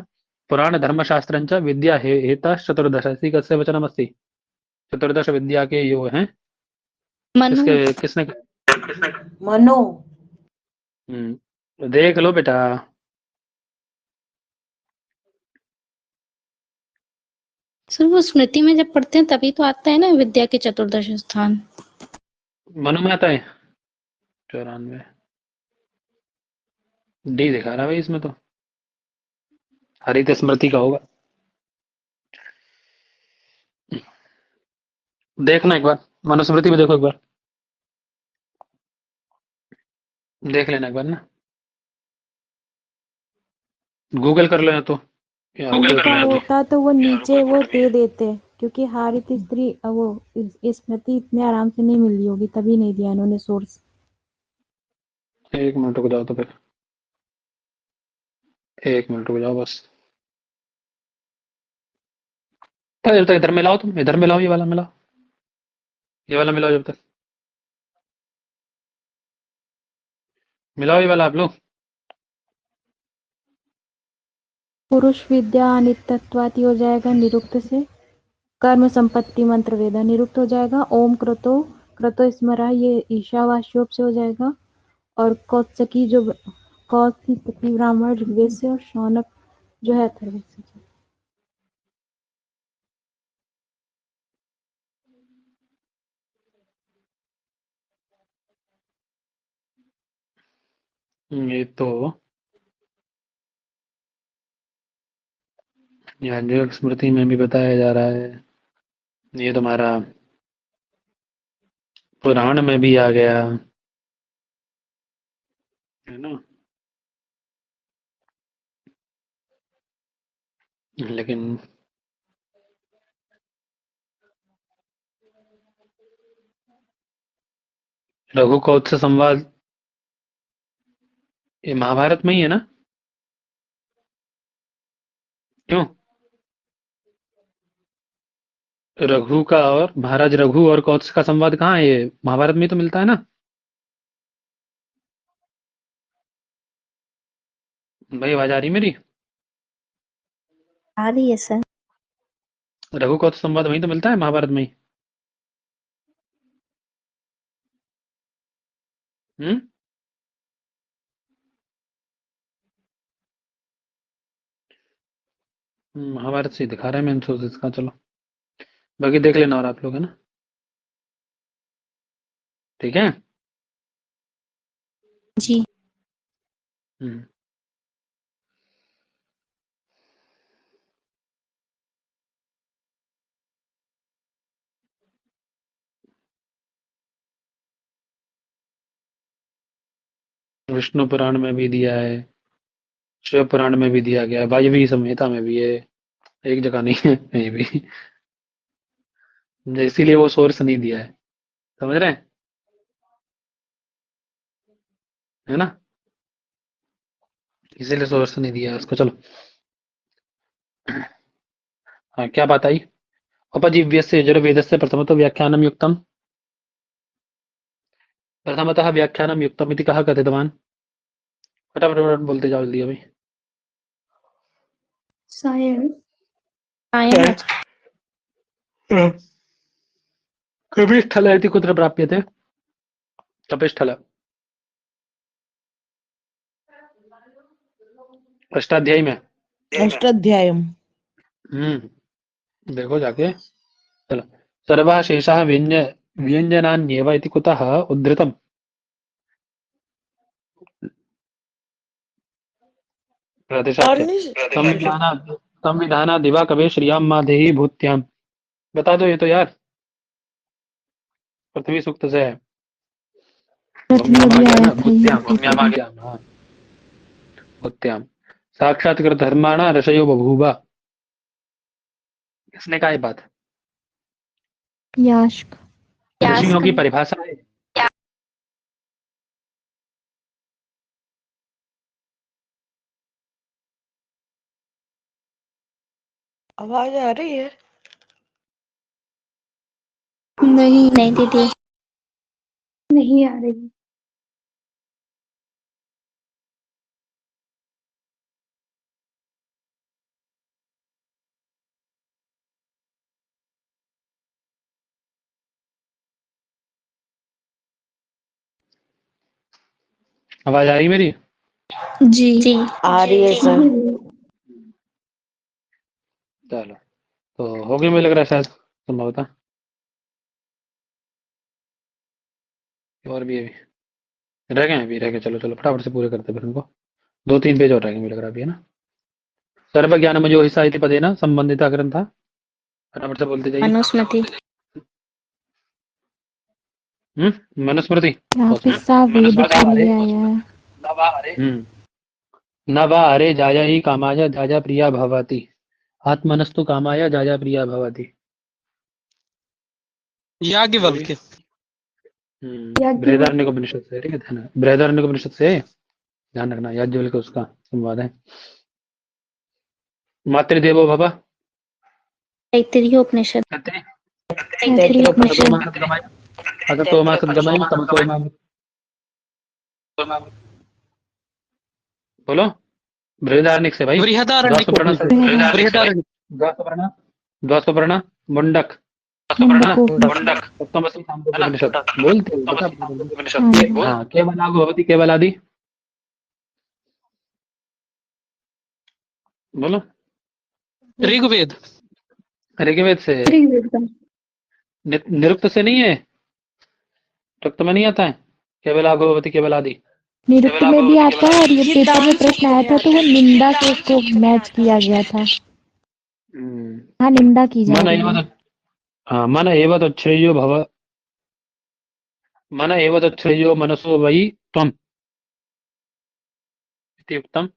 A: पुराण धर्मशास्त्रं च विद्या हेता चतुर्दश, इसी कस्य वचनमस्ति? चतुर्दश विद्या के यो हैं,
F: मनु।
A: किसके किसने?
C: मनु
A: देख लो बेटा।
F: सर वो स्मृति में जब पढ़ते हैं तभी तो आता है ना विद्या के चतुर्दश स्थान।
A: मनु में आता है 94, डी दिखा रहा है भाई इसमें तो, हरित स्मृति का होगा। देखना एक बार, मनुस्मृति में देखो एक बार, देख लेना एक बार ना, गूगल कर लेना तो क्या होगा।
D: ऐसा होता तो वो नीचे वो दे देते, क्योंकि हारित स्त्री वो स्मृति इतने आराम से नहीं मिल रही होगी, तभी नहीं दिया इन्होंने सोर्स।
A: एक मिनट रुक जाओ तो फिर, एक मिनट रुक जाओ बस। तो जब तक इधर मिलाओ, तुम इधर मिलाओ, ये वाला मिलाओ, ये वाला मिलाओ, जब तक मिलाओ ये वाला आप लोग।
D: पुरुष विद्या अनित्यत्वात् हो जाएगा निरुक्त से, कर्म संपत्ति मंत्र वेदा निरुक्त हो जाएगा, ओम क्रतो क्रतो स्मरा ये ईशावास्योप से हो जाएगा, और कौत्सकी जो कौत्सकी ब्राह्मण ऋग्वेद से, और शौनक जो है अथर्ववेद से।
A: ये तो याज्ञवल्क्य स्मृति में भी बताया जा रहा है, ये तुम्हारा पुराण में भी आ गया है ना, लेकिन रघु कौत्स संवाद ये महाभारत में ही है ना? क्यों? रघु का और महाराज रघु और कौत्स का संवाद कहाँ है? ये महाभारत में ही तो मिलता है ना भाई? आवाज आ रही मेरी?
F: आ रही है सर।
A: रघु कौत्स संवाद वहीं तो मिलता है महाभारत में ही। हम्म महाभारत से ही दिखा रहे हैं मैंने सोर्सेस का। चलो बाकी देख लेना और आप लोग, है ना? ठीक है।
F: जी।
A: हम्म विष्णु पुराण में भी दिया है, शिव पुराण में भी दिया गया है, वायवी संहिता में भी है, एक जगह नहीं है कहीं भी। इसीलिए वो सोर्स नहीं दिया है, समझ रहे हैं? है ना, इसीलिए सोर्स नहीं दिया है उसको। चलो हाँ, क्या बात आई? उपजीव्यस्य यजुर्वेदस्य प्रथमतो व्याख्यानं युक्तम्, प्रथमतः व्याख्यानं युक्तम् इति कः कथितवान्? फटाफट फटाफट बोलते जाओ जल्दी अभी।
F: सायण। सायण।
A: कपिस्थल इति कुत्र प्राप्यते? कपिस्थल अष्टाध्यायी में।
C: अष्टाध्यायम्
A: देखो जाके। चलो, सर्वः शेषः व्यञ्जनान्येव इति कुतः उद्धृतम्? प्रतिशाख्य संविधानादिवा कवे श्रियां माधेहि भूत्यां। बता दो ये तो यार, पृथ्वी सूक्त से है।
D: पृथ्वी
A: भूम्याम आ
D: अभी
A: गया
D: आया
A: ना,
D: था
A: भूत्याम,
D: ये
A: भूम्याम आ गया, हाँ, भूत्याम। धर्माणा ऋषयो बभूव। किसने कहा ये बात?
D: यास्क।
A: ऋषियों की परिभाषा है।
C: आवाज आ रही है?
F: नहीं नहीं दीदी, नहीं आ रही।
A: आवाज आ रही मेरी?
F: जी जी
C: आ रही है सर।
A: चलो, तो हो गई, मुझे लग रहा है शायद, संभवतः। और भी अभी रह गए। चलो चलो, फटाफट से पूरे करते हैं फिर इनको। 2-3 पेज और रह गए मुझे लग रहा है अभी, है ना। सर्वज्ञानमयो हि साहित्य पदेन संबंधिता ग्रंथ। फटाफट से बोलते जाइए।
F: मनुस्मृति।
A: मनुस्मृति।
D: यहाँ पे सा वेद के लिए आया है।
A: न वा अरे जाया ही कामाय जाजा प्रिया भवति। आत्मनस्तु कामाय जाजा प्रिया भवति।
E: याज्ञवल्क्य।
A: बृहदारण्यकोपनिषद से, ठीक है ना, बृहदारण्यकोपनिषद से ध्यान रखना, याज्ञवल्क्य उसका संवाद है। मातृदेवो भव।
F: तैत्तिरीय उपनिषद।
D: तैत्तिरीय उपनिषद।
A: असतो मा सद्गमय तमसो मा। बोलो, बृहदारण्यक से भाई। द्वासुपर्णा मुंडक। सप्तमसी सांदोपनिषद बोलते हैं। हाँ, केवलागो भवति केवलादि। बोलो।
E: ऋग्वेद।
A: ऋग्वेद से। निरुक्त से नहीं है, निरुक्त में नहीं आता है। केवलागो भवति केवलादि।
D: निरुक्त में भी आता है, और ये पेपर में प्रश्न आया था तो वो निंदा से उसको मैच किया गया था। हाँ, निंदा की जा रही है।
A: मन एव तच्छ्रेयो भव। मन एव तच्छ्रेयो मनसो वै त्वम् इति उक्तम्।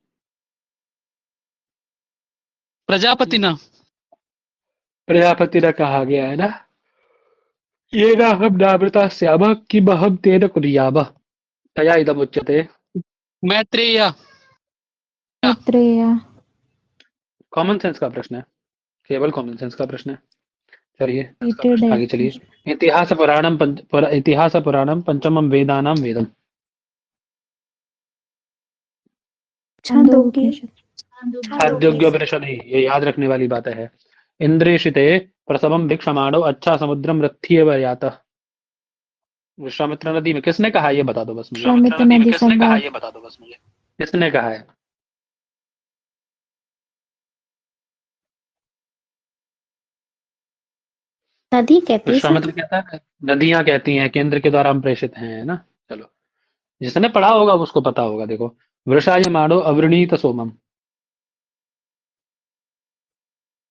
E: प्रजापतिना।
A: प्रजापतिना कहा गया है ना। ये ना हम नामृता स्याम किमहं तेन कुर्याम तया इदम् उच्यते।
E: मैत्रेय।
D: मैत्रेय।
A: कॉमन सेंस का प्रश्न है, केवल कॉमन सेंस का प्रश्न है। चलिए आगे चलिए। इतिहास पुराणम पंचमम वेदानाम वेदम। छांदोग्योपनिषद, ये याद रखने वाली बात है। इंद्रेशिते प्रसवम भिक्षमाणो अच्छा समुद्रम रथ्येव यातः। विश्वामित्र नदी में किसने कहा ये बता दो बस मुझे। किसने कहा है?
F: नदी कहती है।
A: विश्वामित्र कहता है, नदियां कहती हैं, केंद्र के द्वारा हम प्रेषित हैं, है ना। चलो, जिसने पढ़ा होगा उसको पता होगा। देखो, वृषायमाणो अवृणीत सोमम।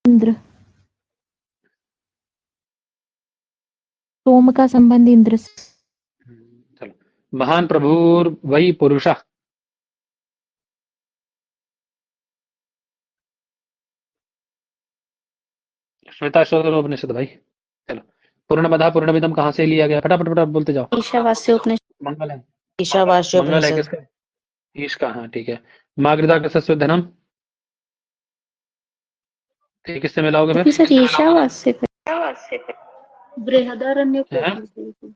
D: इंद्र। सोम का संबंध इंद्र से।
A: चलो, महान प्रभुर वही पुरुषः। श्वेताश्वतरोपनिषद भाई। चलो, पूर्णमदः पूर्णमिदं कहाँ से लिया गया? फटाफट फटाफट बोलते जाओ।
F: ईशावास्योपनिषद।
A: मंगल है,
C: ईशावास्योपनिषद।
A: मंगल है किसका? ईश का, हाँ ठीक है। मागृता का सस्व धनम, ठीक, किससे मिलाओगे फिर?
F: सर ईशावास्य बृहदारण्यकोपनिषद।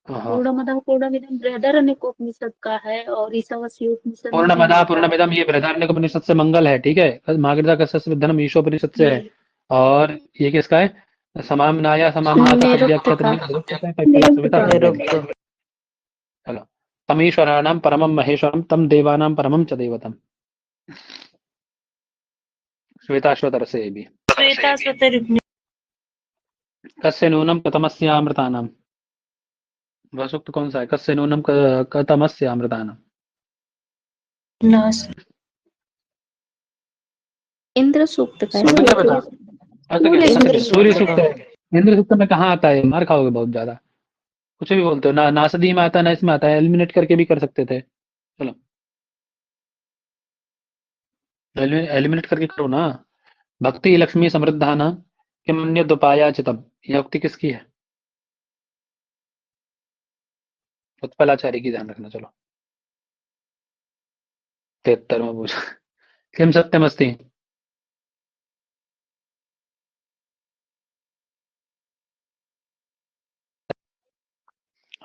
F: पूर्णमदः पूर्णमिदं बृहदारण्यकोपनिषद का है, और ईशावास्योपनिषद
A: पूर्णमदः पूर्णमिदं ये बृहदारण्यकोपनिषद से मंगल है, ठीक है। मागृता का सस्व धनम ईशोपनिषद से है। और ये किसका है? समामनाया समामनाता चलो, तमीश्वराणां परमं महेश्वरं तम देवानां परमं च देवतम। श्वेताश्वतर से भी। कस्य नूनम कतमस्यामृतानाम, वह सूक्त कौन सा है? कस्य नूनम कतमस्यामृतानाम।
B: नास
F: इंद्र सूक्त का है
A: सूक्त क्या बेटा?
F: सर।
A: ऐसा क्या? अच्छा अच्छा, सूर्य सूक्त है। इंद्र सूक्त में कहाँ आता है? मार खाओगे बहुत ज्यादा, कुछ भी बोलते हो ना। नासदी में आता है ना इसमें आता है, एलिमिनेट करके भी कर सकते थे। चलो एलिमिनेट करके करो ना। भक्ति लक्ष्मी समृद्धाना किमन्यदुपाया चितम, यह उक्ति किसकी है? उत्पलाचार्य की, ध्यान रखना। चलो 73 में पूछा। किम सत्यमस्ति,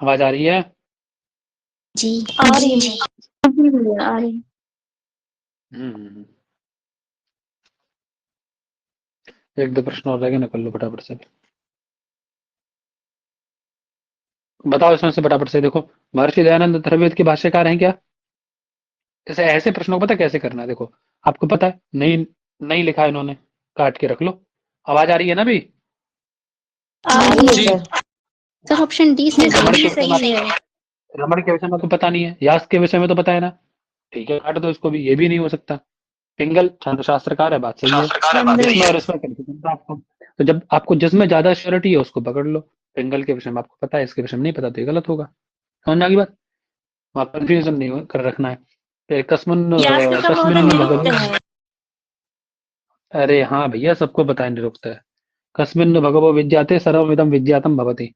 A: आवाज आ रही है?
F: जी
B: आ रही है।
F: आ रही।
A: हम्म। एक दो प्रश्न और रह गए ना, कर लो फटाफट से। बताओ इसमें से फटाफट से। देखो महर्षि दयानंद अथर्ववेद के भाष्यकार हैं क्या? जैसे ऐसे प्रश्नों को पता कैसे करना है? देखो आपको पता है, नहीं नहीं लिखा है इन्होंने, काट के रख लो। आवाज आ रही है ना अभी?
B: आ रही है
E: जी
B: सर।
F: सर ऑप्शन डी
B: ये
F: सही
A: रमण के
B: डी
A: विषय में,
B: सही है।
A: रमण के विषय में तो पता नहीं है, यास के विषय में तो पता है ना। ठीक है, काट दो इसको भी, ये भी नहीं हो सकता। पिंगल छंद शास्त्रकार है, बात सही है। जिसमें और इसमें कंफ्यूजन था आपको, तो जब आपको जिसमें ज्यादा श्योरिटी है उसको पकड़ लो। पिंगल के विषय में आपको पता है, इसके विषय में नहीं पता तो ये गलत होगा। समझ में आ गई बात? वहाँ कंफ्यूजन नहीं कर रखना है। फिर
B: यास का महोदय
A: कस्मिन
B: निरुक्त
A: भगवो,
B: है।
A: अरे हाँ भैया सबको पता है निरुक्त है। कस्मिन भगवो विद्याते सर्वमिदं विद्यातम भवति।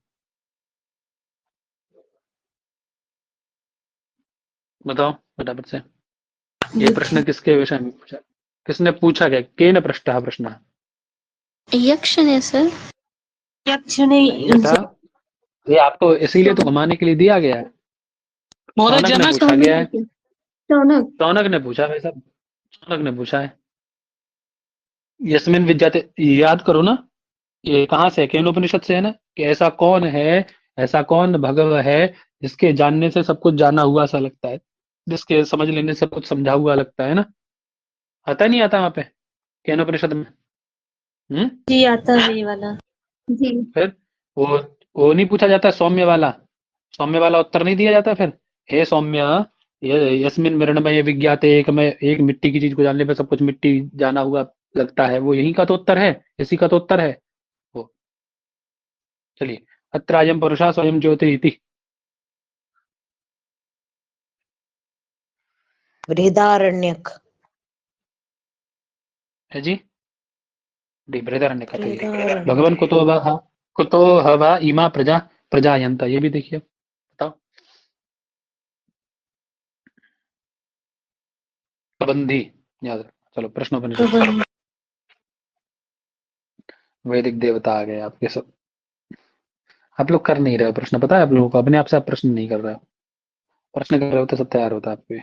A: बताओ फटाफट से, ये प्रश्न किसके विषय में पूछा? किसने पूछा? क्या केन पृष्ठः प्रश्न?
F: यक्ष ने सर।
B: यक्ष ने
A: नहीं बेटा, ये आपको इसीलिए तो घुमाने के लिए दिया गया है।
E: महोदय
A: शौनक ने
E: जनक।
A: पूछा गया है,
F: शौनक।
A: शौनक ने पूछा है सब, शौनक ने पूछा है। यस्मिन विद्याते, याद करो ना, ये कहाँ से है? केनोपनिषद से है ना। कि ऐसा कौन है, ऐसा कौन भगव है जिसके जानने से सब कुछ जाना हुआ सा लगता है, जिसके समझ लेने से सब कुछ समझा हुआ लगता है ना। आता नहीं आता वहां पे केनोपनिषद में? हम्म।
B: जी आता है ये वाला।
F: जी।
A: फिर वो वो नहीं पूछा जाता सौम्य वाला? सौम्य वाला उत्तर नहीं दिया जाता फिर? हे सौम्य, यस्मिन मृण्मय विज्ञाते, एक में एक मिट्टी की चीज को जानने पे सब कुछ मिट्टी जाना हुआ लगता है, वो यही का तो उत्तर है, इसी का तो उत्तर है वो। चलिए, अत्र अयम पुरुषा स्वयं ज्योति इति।
C: बृहदारण्यक।
A: है जी, बृहदारण्य का तो ये
C: बृहदारण्यक।
A: भगवान कुतो हवा इमा प्रजा प्रजायंता, ये भी देखिए। बताओ। प्रबंधी, याद रखो। चलो प्रश्नोपनिषद, वैदिक देवता आ गए आपके सब। आप लोग कर नहीं रहे हो प्रश्न, पता है आप लोगों को, अपने आप से आप प्रश्न नहीं कर रहे हो। प्रश्न कर रहे हो तो सब तैयार होता है आपके,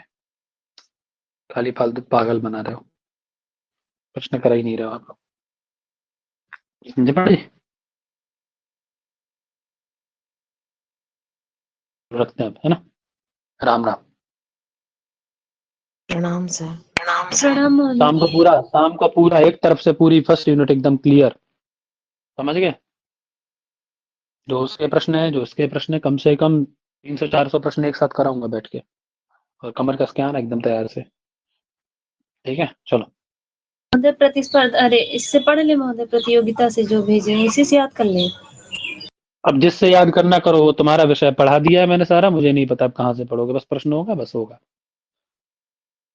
A: खाली फालतू पागल बना रहे हो। प्रश्न कर ही नहीं रहे हो आप लोग। समझे पड़े? रखते हैं अब, है ना। राम राम।
C: प्रणाम सर।
B: प्रणाम महोदय।
A: शाम को पूरा एक तरफ से पूरी फर्स्ट यूनिट एकदम क्लियर, समझ गए? जो उसके प्रश्न है, जो उसके प्रश्न है, कम से कम 300-400 प्रश्न एक साथ कराऊंगा बैठ के, और कमर कस के आना एकदम तैयार से। ठीक है चलो।
B: महोदय प्रतिस्पर्धा, अरे इससे पढ़ ले महोदय, प्रतियोगिता से जो भेजे हैं, इसी से याद कर ले।
A: अब जिससे याद करना करो, वो तुम्हारा विषय, पढ़ा दिया है मैंने सारा, मुझे नहीं पता अब कहाँ से पढ़ोगे, बस प्रश्न होगा, बस होगा।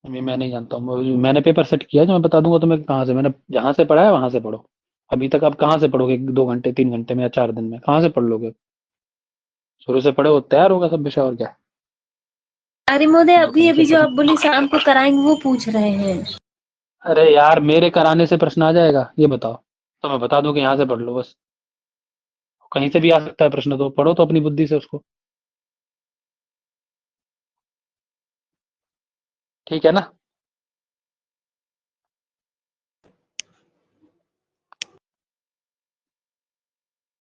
A: अभी मैं नहीं जानता हूँ, मैंने पेपर सेट किया जो मैं बता दूंगा तुम्हें कहाँ से, मैंने जहाँ से पढ़ा है वहां से पढ़ो। अभी तक आप कहाँ से पढ़ोगे? 2 घंटे 3 घंटे में या 4 दिन में कहाँ से पढ़ लोगे? शुरू से पढ़ो, तैयार होगा सब विषय, और क्या।
B: अरे महोदय अभी
A: कहीं से
B: अभी जो
A: प्रश्न,
B: आप बोली शाम को कराएंगे वो पूछ रहे हैं।
A: अरे यार मेरे कराने से प्रश्न आ जाएगा ये बताओ? तो मैं बता दूं कि यहाँ से पढ़ लो बस? कहीं से भी आ सकता है प्रश्न, तो पढ़ो तो अपनी बुद्धि से उसको। ठीक है ना?